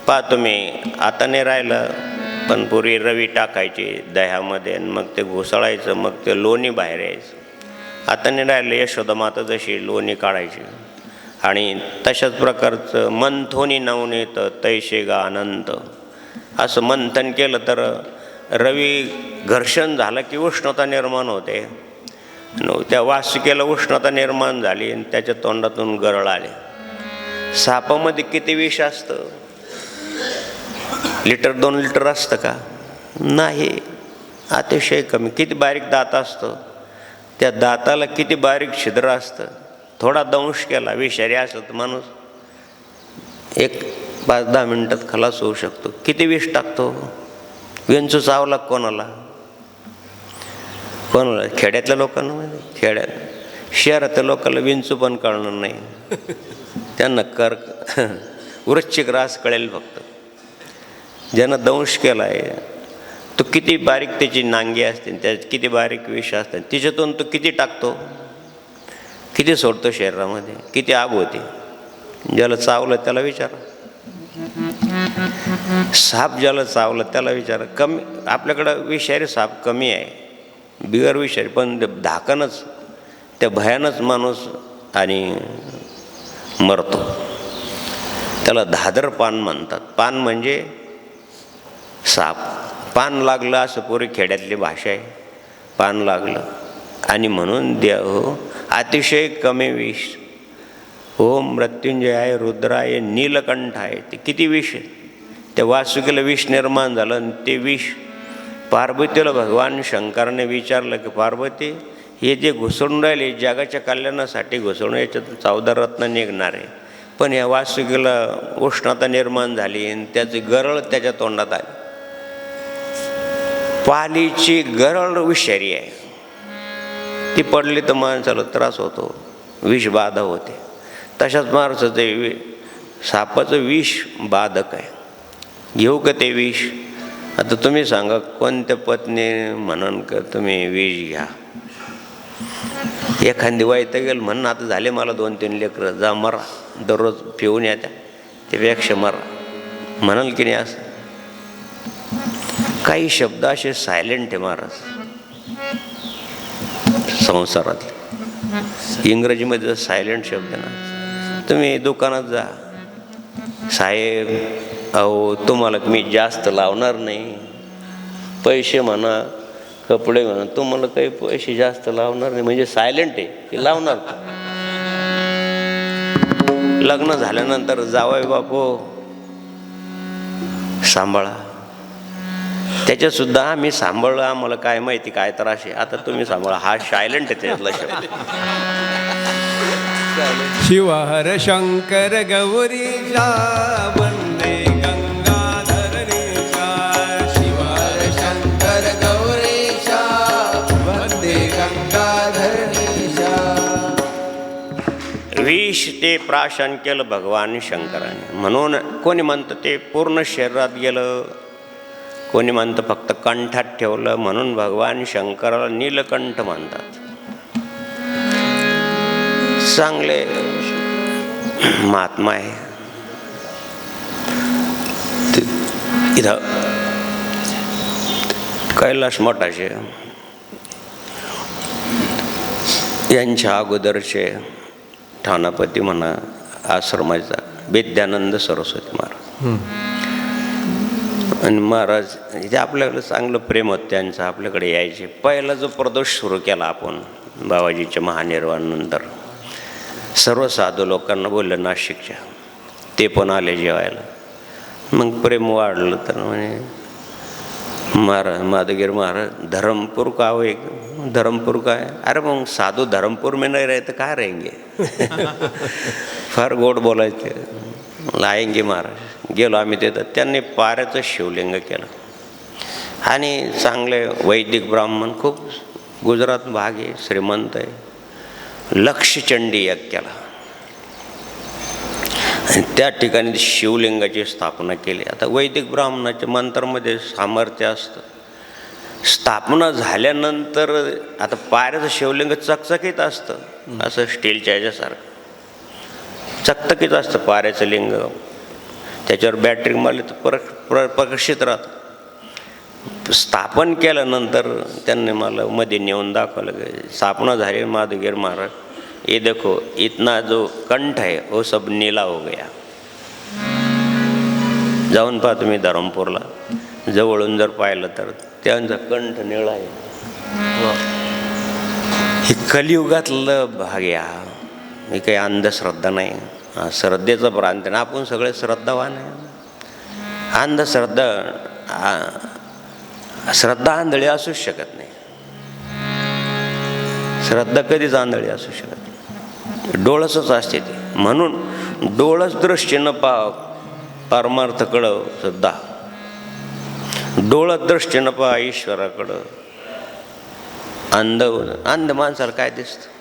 S1: पहा तुम्ही, आता नाही राहिलं, पण पूर्वी रवी टाकायची दह्यामध्ये आणि मग ते घुसळायचं, मग ते लोणी बाहेर यायचं. आता नाही राहिलं. यशोदामाता जशी लोणी काढायची आणि तशाच प्रकारचं मंथोनी नवनीत तैशे गा अनंत असं मंथन केलं तर रवी घर्षण झालं की उष्णता निर्माण होते. त्या वासुकीला उष्णता निर्माण झाली आणि त्याच्या तोंडातून गरळ आले. सापामध्ये किती विष असतं? लिटर 2 लिटर असतं का? नाही, अतिशय कमी. किती बारीक दात असतं, त्या दाताला किती बारीक छिद्र असतं. थोडा दंश केला विषारी असलं तर माणूस 5-10 मिनटात खलास होऊ शकतो. किती विष टाकतो. विंचू चावला कोणाला? खेड्यातल्या लोकांना माहिती. शहरातल्या लोकांना विंचू पण कळणार नाही. त्यांना वृश्चिक रास कळेल फक्त. ज्यानं दंश केला आहे तो किती बारीक त्याची नांगी असते, त्यात किती बारीक विष असतात, तिच्यातून तो किती टाकतो, किती सोडतो शरीरामध्ये, किती आग होते. ज्याला चावलं त्याला विचारा. साप ज्याला चावलं त्याला विचारा. कमी आपल्याकडं विषारी साप कमी आहे, बिगर विषारी, पण धाकनच त्या भयानच माणूस आणि मरतो. त्याला धादर पान म्हणतात. पान म्हणजे साप. पान लागलं असं पुरी खेड्यातली भाषा आहे. पान लागलं आणि म्हणून देव अतिशय कमी विष. ओम मृत्युंजयाय रुद्राय नीलकंठाय. ते किती विष आहे. त्या वासुकीला विष निर्माण झालं आणि ते विष पार्वतीला भगवान शंकराने विचारलं की पार्वती, हे जे घुसळून राहिले जगाच्या कल्याणासाठी घुसळून, याच्यात 14 रत्न निघणार आहे, पण या वासुकीला उष्णता निर्माण झाली आणि त्याची गरळ त्याच्या तोंडात आली. पालीची गरळ विषारी आहे. ती पडली तर माणसाला त्रास होतो, विषबाधा होते. तशाच माणसाचं सापाचं विष बाधक आहे. घेऊ का ते विष? आता तुम्ही सांगा, कोणत्या पत्नी म्हणून का तुम्ही विष घ्या? एखादी वाईट गेल म्हणून आता झाले मला 2-3 लेकरं, जा मरा, दररोज पिऊन या त्यापेक्षा मरा म्हणाल की नाही? असं काही शब्द असे सायलेंट आहे महाराज संसारातले. इंग्रजीमध्ये सायलेंट शब्द ना. तुम्ही दुकानात जा, साहेब अहो तुम्हाला मी जास्त लावणार नाही, पैसे म्हणा कपडे म्हणा, तुम्हाला काही पैसे जास्त लावणार नाही, म्हणजे सायलेंट आहे की लावणार. लग्न झाल्यानंतर जावई बापू सांभाळा, त्याच्यात सुद्धा आम्ही सांभाळलं, आम्हाला काय माहिती काय त्रास आहे, आता तुम्ही सांभाळा. हा सायलेंट आहे त्यातला शब्द.
S2: शिव हर शंकर गौरीचा वंदे गंगाधरणीचा. शिव हर शंकर गौरीचा वंदे गंगाधरणीचा.
S1: विष ते प्राशन केलं भगवान शंकराने. म्हणून कोणी म्हणतं ते पूर्ण शरीरात गेलं, कोणी म्हणतं फक्त कंठात ठेवलं, म्हणून भगवान शंकराला नीलकंठ म्हणतात. चांगले महात्मा आहे. इथं कैलास मठाचे यांच्या अगोदरचे ठाणापती म्हणा आश्रमाचा विद्यानंद सरस्वती महाराज. आणि महाराज जे आपल्याकडे चांगलं प्रेम होतं त्यांचं, आपल्याकडे यायचे. पहिला जो प्रदोष सुरू केला आपण बाबाजीच्या महानिर्वाणानंतर, सर्व साधू लोकांना बोललं नाशिकच्या, ते पण आले जेवायला. मग प्रेम वाढलं तर म्हणे महाराज माधवगिरी महाराज धरमपूर का हो? एक धरमपूर काय? अरे मग साधू धरमपूर में नाही राहते काय राहेंगे? फार गोड बोलायचे. आएंगे महाराज. गेलो आम्ही तिथं. त्यांनी पाऱ्याचं शिवलिंग केलं आणि चांगले वैदिक ब्राह्मण, खूप गुजरात भाग आहे, श्रीमंत आहे, लक्षचंडी यज्ञ केला आणि त्या ठिकाणी शिवलिंगाची स्थापना केली. आता वैदिक ब्राह्मणाच्या मंत्रामध्ये सामर्थ्य असतं. स्थापना झाल्यानंतर आता पाऱ्याचं शिवलिंग चकचकीत असतं, असं स्टीलच्या ह्याच्यासारखं चकचकीत असतं पाऱ्याचं लिंग. त्याच्यावर बॅटरी मारली तर प्रकाशित राहतं. स्थापन केल्यानंतर त्यांनी मला मध्ये नेऊन दाखवलं की स्थापना झाली माधवगिरी महाराज, ये देखो इतना जो कंठ है वो सब नीला हो गया. जाऊन पहा तुम्ही धरमपूरला, जवळून जर पाहिलं तर त्यांचा कंठ निळा आहे. हे कलियुगातलं भाग या. ही काही अंधश्रद्धा नाही, श्रद्धेचं प्रांत ना. आपण सगळे श्रद्धावान आहे. अंधश्रद्धा श्रद्धा आंधळी असूच शकत नाही. श्रद्धा कधीच आंधळी असू शकत नाही. डोळसच असते ती. म्हणून डोळस दृष्टीनं परमार्थकडं सुद्धा, डोळस दृष्टीनं पहा ईश्वराकडं. अंध माणसाला काय दिसतं?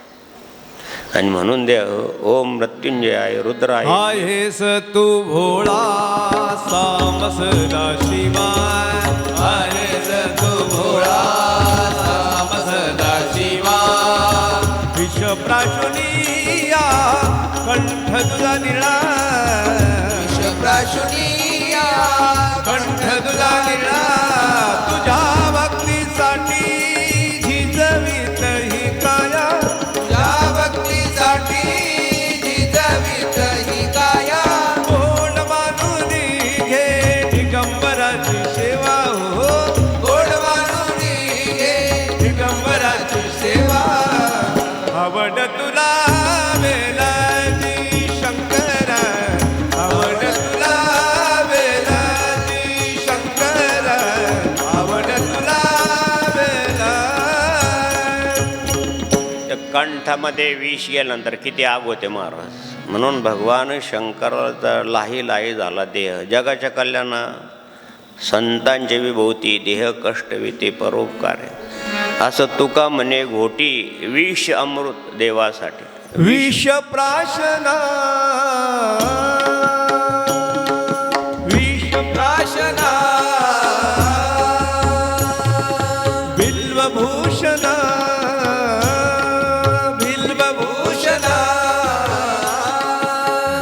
S1: आणि म्हणून द्या ओम मृत्युंजयाय रुद्राय.
S2: आहेस तू भोळा साम सदा शिवाय. आहेस तू भोळा साम सदा शिवाय. विष प्राशुनिया कंठ तुझा निळा. विष प्राशुनिया कंठ तुझा निळा. तुझ्या भक्तीसाठी झिजवीत ही काया. तुझ्या भक्तीसाठी झिजवीत ही काया. कोण
S1: कंठामध्ये विष गेल्यानंतर किती आग होते महाराज. म्हणून भगवान शंकराचा लाही लाही झाला देह. जगाच्या कल्याणा संतांचे विभूती देह कष्टविते परोपकार. असं तुका म्हणे घोटी विष अमृत देवासाठी.
S2: विष प्राशना विष प्राशना बिल्वभूषणा बिल्वभूषणा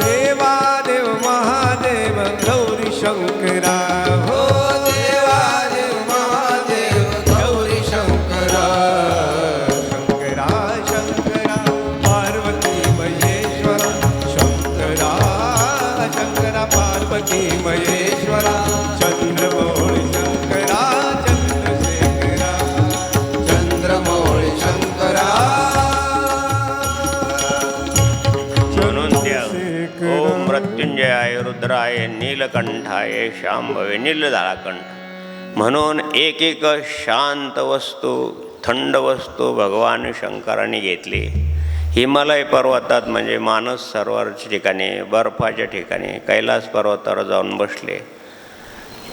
S2: देवा देव महादेव गौरी शंकरा. हो देवा देव महादेव गौरी शंकरा. शंकरा शंकरा पार्वती महेश्वरा. शंकरा शंकरा पार्वती महेश्वरा. चंद्रमौळी शंकरा चंद्रशेखरा. चंद्रमौळी शंकरा.
S1: म्हणून त्या ओम मृत्युंजयाय रुद्राय नीलकंठाय शांभवे नीलधाराकंठ. म्हणून एक एक शांत वस्तू थंड वस्तू भगवान शंकरांनी घेतली. हिमालय पर्वतात म्हणजे मानस सरोवरच्या ठिकाणी बर्फाच्या ठिकाणी कैलास पर्वतावर जाऊन बसले.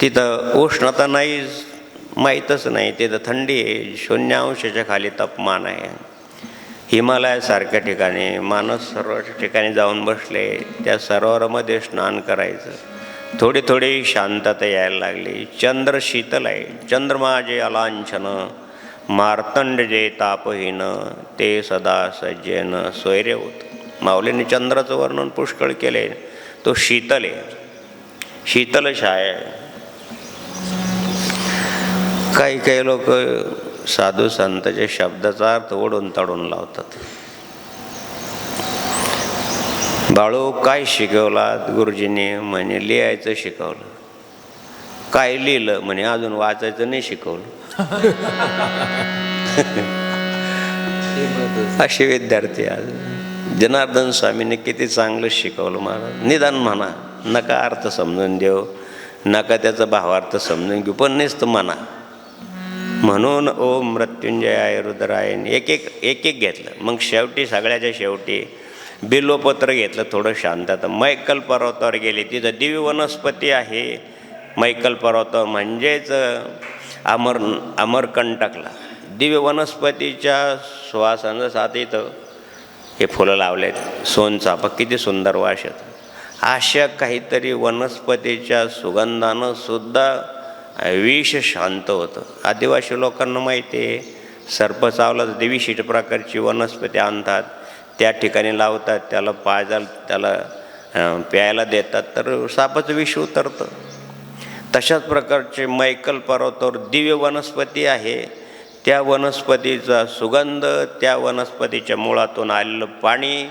S1: तिथं उष्णता नाही माहीतच नाही. तिथं थंडी आहे. 0° खाली तापमान आहे. हिमालयासारख्या ठिकाणी मानस सरोवराच्या ठिकाणी जाऊन बसले. त्या सरोवरामध्ये स्नान करायचं. थोडी थोडी शांतता यायला लागली. चंद्र शीतल आहे. चंद्रमा जे अलांछन मार्तंड जे तापहीन ते सदा सज्जेन सोयरे होत. माऊलीने चंद्राचं वर्णन पुष्कळ केले. तो शीतल आहे. शीतल छाया आहे. काही लोक साधू संतांच्या शब्दाचा अर्थ ओढून ताडून लावतात. बाळू काय शिकवलात गुरुजीने? म्हणे लिहायचं शिकवलं. काय लिहिलं? म्हणे अजून वाचायचं नाही शिकवलं. असे विद्यार्थी आज. जनार्दन स्वामीने किती चांगलं शिकवलं महाराज. निदान म्हणा, नका अर्थ समजून देऊ, नका त्याचा भावार्थ समजून घेऊ, पण नुसतं म्हणा. म्हणून ओम मृत्युंजयाय रुद्राय एक एक घेतलं. मग शेवटी सगळ्याच्या शेवटी बिल्वपत्र घेतलं. थोडं शांतता. मैकल पर्वतावर गेले. तिथं दिव्य वनस्पती आहे. मैकल पर्वत म्हणजेच अमरकंटकला दिव्य वनस्पतीच्या सुवासानं साथ इथं हे फुलं लावलेत. सोनचाफा किती सुंदर वास येतो. अशा काहीतरी वनस्पतीच्या सुगंधानं सुद्धा विष शांत होतं. आदिवासी लोकांना माहिती आहे. सर्प चावला तर विशिष्ट प्रकारची वनस्पती आणतात, त्या ठिकाणी लावतात, त्याला त्याला प्यायला देतात, तर सापाचं विष उतरतं. तशाच प्रकारचे मैकल पर्वतावर दिव्य वनस्पती आहे. त्या वनस्पतीचा सुगंध, त्या वनस्पतीच्या मुळातून आलेलं पाणी,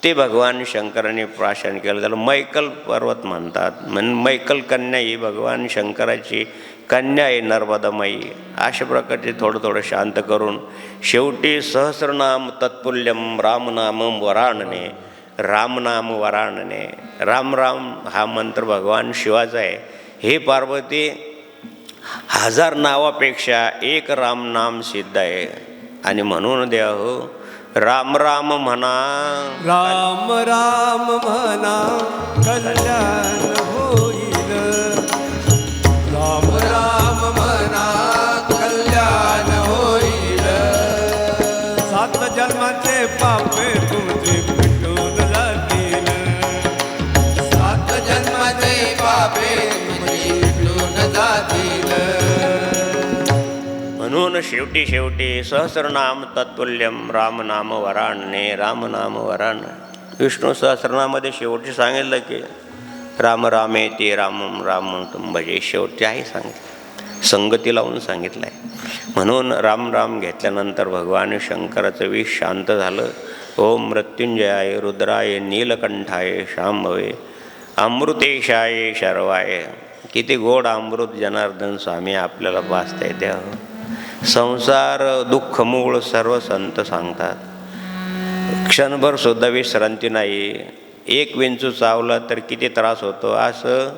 S1: ते भगवान शंकरांनी प्राशन केलं. त्याला मैकल पर्वत म्हणतात. म्हणून मैकल कन्या ही भगवान शंकराची कन्या आहे, नर्मदामाई. अशा प्रकारचे थोडं शांत करून शेवटी सहस्रनाम तत्पुल्यम रामनामम वराणने. रामनाम वराणने. राम राम हा मंत्र भगवान शिवाचा आहे. हे पार्वती, 1000 नावापेक्षा एक रामनाम सिद्ध आहे. आणि म्हणून देवा हो, राम राम म्हणा.
S2: राम राम म्हणा कल्याण होईल. राम राम म्हणा कल्याण होईल. 7 जन्माचे पापे तुमचे मिटून जातील. 7 जन्माचे पापे तुमचे मिटून जातील.
S1: म्हणून शेवटी सहस्रनाम तत्पुल्यम रामनाम वराणने. रामनाम वराण. विष्णू सहस्रनामध्ये शेवटी सांगितलं की राम रामेति रामम राम तुम भजे. शेवटी आहे सांगितलं, संगती लावून सांगितलं आहे. म्हणून राम राम घेतल्यानंतर भगवान शंकराचं विष शांत झालं. ओम मृत्युंजयाय रुद्राय नीलकंठाय शांभवे अमृतेशाय शर्वाय. किती गोड अमृत जनार्दन स्वामी आपल्याला पाजता येते. संसार दुःख मूळ सर्व संत सांगतात. क्षणभर सुद्धा विश्रांती नाही. एक विंचू चावला तर किती त्रास होतो. असं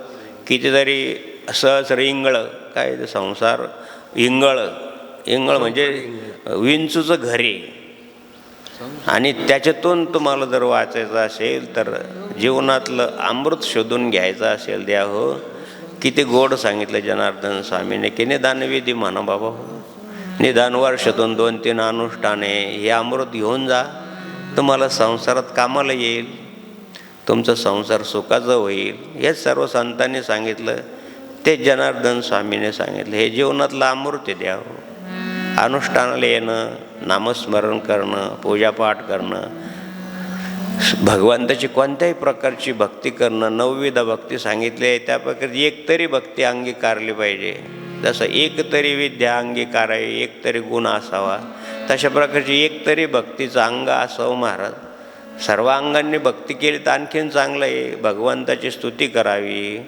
S1: कितीतरी सहस्र इंगळ. काय ते संसार इंगळ. इंगळ म्हणजे विंचूचं घरी. आणि त्याच्यातून तुम्हाला जर वाचायचं असेल तर जीवनातलं अमृत शोधून घ्यायचं असेल द्या हो. किती गोड सांगितलं जनार्दन स्वामीने की निदान विधी म्हणा बाबा हो. निदान वर्षातून 2-3 अनुष्ठाने हे अमृत घेऊन जा. तुम्हाला संसारात कामाला येईल, तुमचा संसार सुखाचा होईल. हेच सर्व संतांनी सांगितलं, ते जनार्दन स्वामीने सांगितलं. हे जीवनातलं अमृत द्या हो. अनुष्ठानाला येणं, नामस्मरण करणं, पूजापाठ करणं, भगवंताची कोणत्याही प्रकारची भक्ती करणं, 9विध भक्ती सांगितली आहे त्यापैकी एक तरी भक्ती अंगीकारली पाहिजे. जसं एक तरी विद्या अंगीकारावी, एक तरी गुण असावा, तशा प्रकारची एक तरी भक्तीचं अंग असावं महाराज. सर्व अंगांनी भक्ती केली तर आणखीन चांगलं आहे. भगवंताची स्तुती करावी,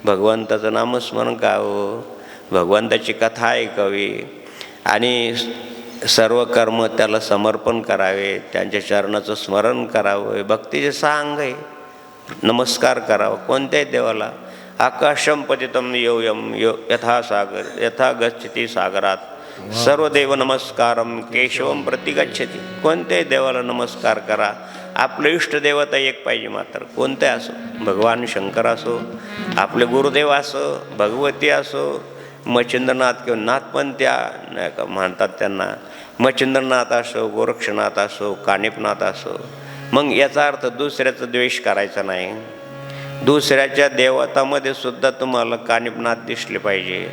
S1: भगवंताचं नामस्मरण करावं, भगवंताची कथा ऐकावी आणि सर्व कर्म त्याला समर्पण करावे, त्यांच्या चरणाचं स्मरण करावं. भक्तीचे 6 अंग आहे. नमस्कार करावा कोणत्याही देवाला. आकाशम पतितम योयम यथा सागर यथा गच्छति सागरात सर्व देव नमस्कारम केशवम प्रति गच्छति. कोणत्याही देवाला नमस्कार करा. आपलं इष्ट देवता एक पाहिजे मात्र, कोणते असो, भगवान शंकर असो, आपले गुरुदेव असो, भगवती असो, मच्छिंद्रनाथ किंवा नाथपंथ्या म्हणतात त्यांना, मच्छिंद्रनाथ असो, गोरक्षनाथ असो, कानिपनाथ असो. मग याचा अर्थ दुसऱ्याचा द्वेष करायचा नाही. दुसऱ्याच्या देवतामध्ये सुद्धा तुम्हाला कानिपनाथ दिसले पाहिजे,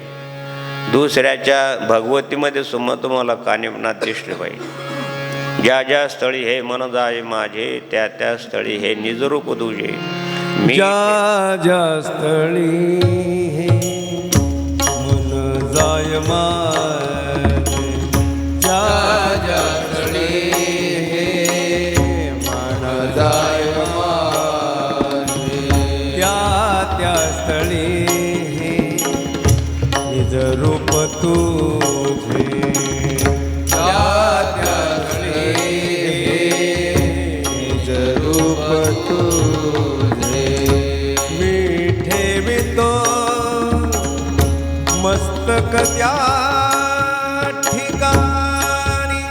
S1: दुसऱ्याच्या भगवतीमध्ये सुद्धा तुम्हाला कानिपनाथ दिसले पाहिजे. ज्या ज्या स्थळी हे मन जाय माझे, त्या त्या स्थळी हे निजरूप तुझे.
S2: ज्या ज्या स्थळी हे मन जाय माझे, ज्या ज्या स्थळी हे मन जाय माझे, त्या त्या स्थळी हे निज रूप तुझे. मस्तक त्या ठिकाणी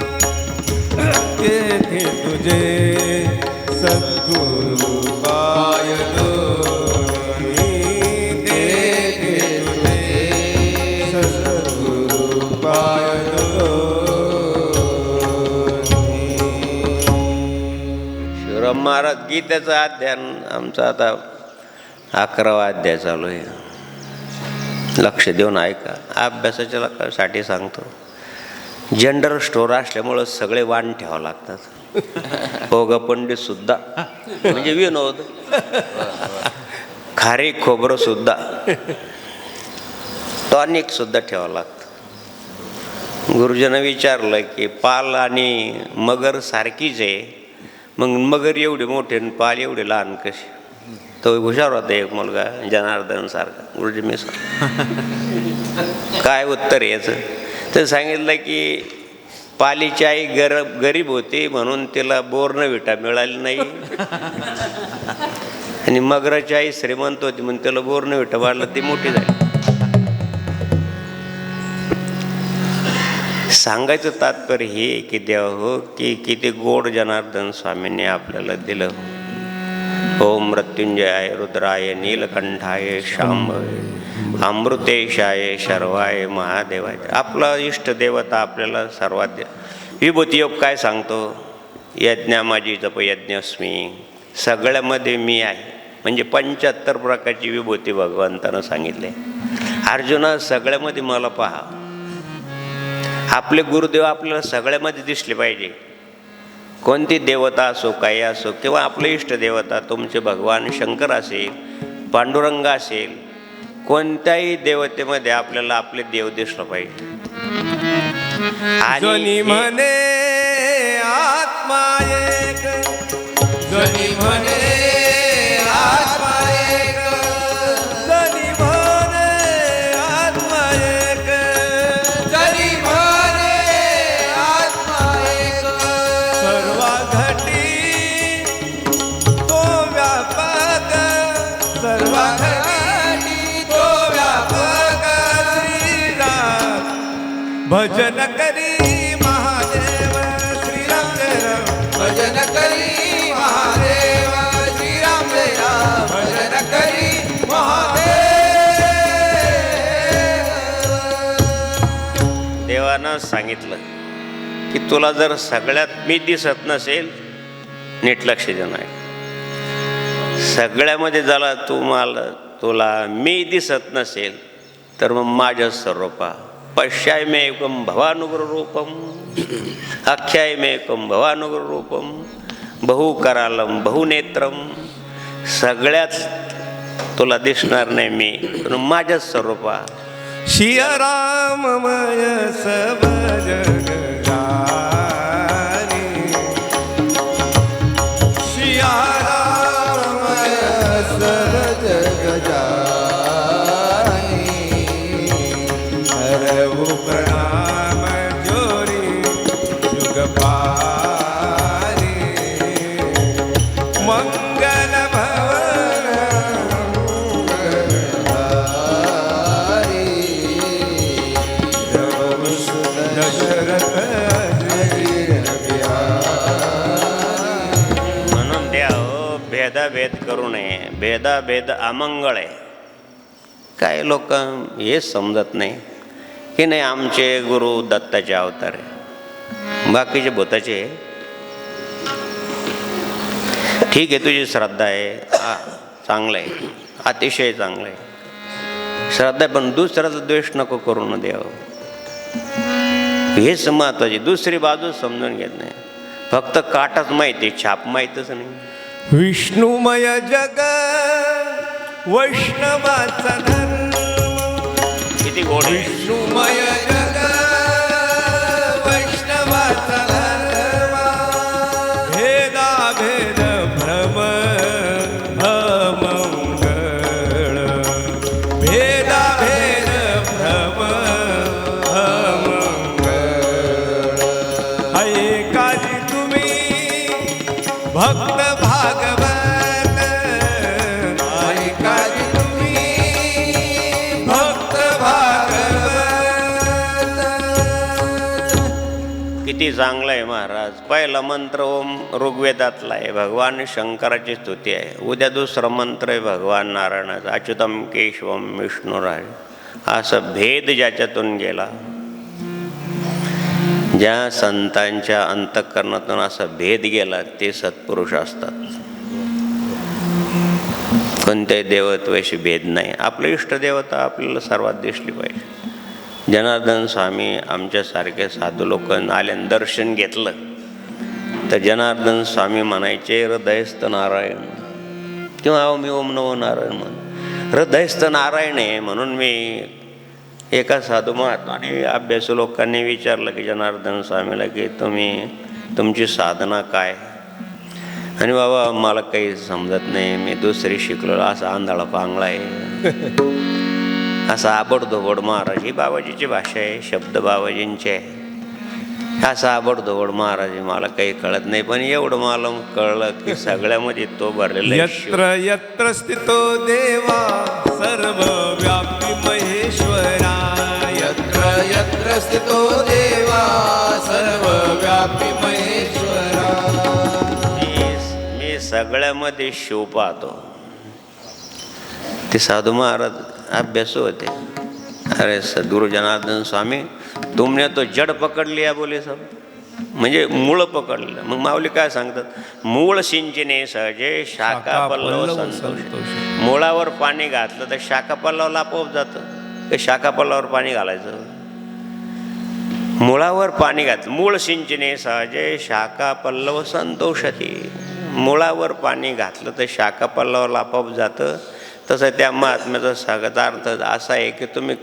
S2: तेथे तुझे सद्गुरु पाय दोन्ही, तेथे तुझे सद्गुरु पाय दोन्ही.
S1: शिवराम महाराज गीतेचं अध्ययन आमचं आता 11वा अध्याय चालू आहे. लक्ष देऊन ऐका. अभ्यासाच्या साठी सांगतो. जनरल स्टोअर असल्यामुळं सगळे वाण ठेवावं लागतात. पोग पंडित सुद्धा म्हणजे विनोद, खारी खोबरं सुद्धा, टॉनिक सुद्धा ठेवावं लागतं. गुरुजींना विचारलं की पाल आणि मगर सारखीच आहे, मग मगर एवढी मोठी आणि पाल एवढी लहान कशी? तो हुशार होता एक मुलगा जनार्दन सारखा. गुरुजी मी काय उत्तर याचं? तर सांगितलं की पालीची आई गरीब होती म्हणून तिला बोर्नव्हिटा मिळाली नाही, आणि मगराची आई श्रीमंत होती म्हणून तिला बोर्नव्हिटा वाढला, ती मोठी झाली. सांगायचं तात्पर्य हे की देवा हो की किती गोड जनार्दन स्वामींनी आपल्याला दिलं. ओम मृत्युंजयाय रुद्राय नीलकंठाय शांभवे अमृतेशाय शर्वाय महादेवाय. आपला इष्ट देवता आपल्याला सर्वात. विभूती योग काय सांगतो? यज्ञा माझी जप यज्ञस्मी, सगळ्यामध्ये मी आहे. म्हणजे 75 प्रकारची विभूती भगवंतानं सांगितले. अर्जुना सगळ्यामध्ये मला पहा. आपले गुरुदेव आपल्याला सगळ्यामध्ये दिसले पाहिजे. कोणती देवता असो, काही असो, किंवा आपले इष्ट देवता तुमचे भगवान शंकर असेल, पांडुरंग असेल, कोणत्याही देवतेमध्ये आपल्याला आपले देव दिसलं पाहिजे.
S2: जनी म्हणे आत्मा एक, जनी म्हणे आत्मा एक, जनी म्हणे आत्मा एक, जनी म्हणे आत्मा एक. सर्व घटी तो व्यापक, सर्व घटी तो व्यापक. श्रीराम भजन करी महादेव, श्रीराम
S1: देवानं सांगितलं की तुला जर सगळ्यात मी दिसत नसेल, नीट लक्ष देऊन आहे, सगळ्यामध्ये झाला तुला मी दिसत नसेल तर मग माझं स्वरूपा पश्यायमेकं भवानुग्ररूपम आख्यायमेकं भवानुग्ररूपम बहुकरालम बहुनेत्रम. सगळ्यात तुला दिसणार नाही मी, पण माझ्याच स्वरूपा
S2: शिय राममय सब जग जानी. शिया राममय सब जग जानी. हरहु प्रणाम जोरी जुग पारी. मंगल भवन
S1: म्हणून द्याव भेदाभेद करू नये. भेदाभेद अमंगळ आहे. काय लोक हेच समजत नाही की नाही आमचे गुरु दत्ताचे अवतार आहे, बाकीचे भूताचे. ठीक आहे, तुझी श्रद्धा आहे, चांगलं आहे, अतिशय चांगलं आहे श्रद्धा, पण दुसऱ्याचा द्वेष नको करू न द्यावं. हेच महत्वाची. दुसरी बाजू समजून घेत नाही, फक्त काटाच माहिती, छाप माहीतच नाही.
S2: विष्णुमय जग वैष्णवाचा धर्म.
S1: किती गोड आहे.
S2: विष्णुमय जग वैष्णवाचा धर्म. भेदा भेद भ्रम अमंगळ. भेदा भेद भ्रम अमंगळ. ऐकाजी तुम्ही भक्त भागवत. ऐकाजी तुम्ही भक्त भागवत.
S1: किती चांगलं आहे महाराज. पहिला मंत्र ओम ऋग्वेदातला आहे, भगवान शंकराची स्तुती आहे. उद्या दुसरा मंत्र आहे भगवान नारायणाचा, अच्युतम केशवम विष्णुराय. असं भेद ज्याच्यातून गेला, ज्या संतांच्या अंतःकरणातून असा भेद गेला ते सत्पुरुष असतात. कोणत्याही देवत्वाशी भेद नाही. आपलं इष्टदेवता आपल्याला सर्वात दिसली पाहिजे. जनार्दन स्वामी आमच्यासारखे साधू लोक आल्यानं दर्शन घेतलं तर जनार्दन स्वामी म्हणायचे हृदयस्थ नारायण, किंवा मी ओम नमो नारायण म्हण. हृदयस्थ नारायण आहे म्हणून मी. एका साधू महात्माने अभ्यासू लोकांनी विचारलं की जनार्दन स्वामीला की तुमची साधना काय. आणि बाबा मला काही समजत नाही, मी दुसरी शिकलो, असा आंधळा पांगळा आहे, असा आबडधोबड. महाराज ही बाबाजीची भाषा आहे, शब्द बाबाजींचे आहे. असा आबडधोबड महाराज मला काही कळत नाही, पण एवढं मला कळलं की सगळ्यामध्ये तो भरलेला आहे.
S2: यत्र यत्र स्थितो देवा सर्व व्यापी महेश्वरा. यत्र यत्र स्थितो देवा सर्व व्यापी महेश्वरा.
S1: मी सगळ्यामध्ये शिव पाहतो. ते साधू महाराज अभ्यासू होते. अरे सद्गुरु जनार्दन स्वामी तुमने तो जड पकड लिया बोले सब, म्हणजे मूळ पकडलं. मग माऊली काय सांगतात, मूळ सिंचने सहजे शाखा पल्लव संतोष. मुळावर पाणी घातलं तर शाखा पल्लवला आपोआप जातं. ते शाखा पल्लवावर पाणी घालायचं. मुळावर पाणी घातलं. मूळ सिंचने सहजे शाखा पल्लव संतोषती. मुळावर पाणी घातलं तर शाखा पल्लवाला आपोआप जातं. तसं त्या महात्म्याचा सांगतार्थ असा आहे की तुम्ही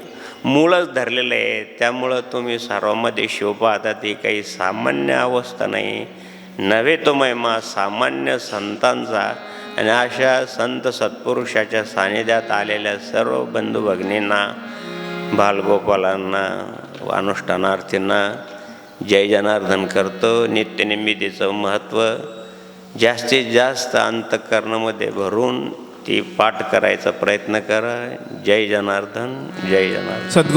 S1: मूळच धरलेलं आहे, त्यामुळं तुम्ही सर्वांमध्ये शिव पाहता. ती काही सामान्य अवस्था नाही, नव्हे तो महिमा सामान्य संतांचा. आणि अशा संत सत्पुरुषाच्या सानिध्यात आलेल्या सर्व बंधू भगिनींना, बालगोपालांना, अनुष्ठानार्थींना जय जनार्दन करतो. नित्यनिमित्तीचं महत्त्व जास्तीत जास्त अंतःकरणामध्ये भरून ती पाठ करायचा प्रयत्न करा. जय जनार्दन, जय जनार्दन.
S2: सद्गुरू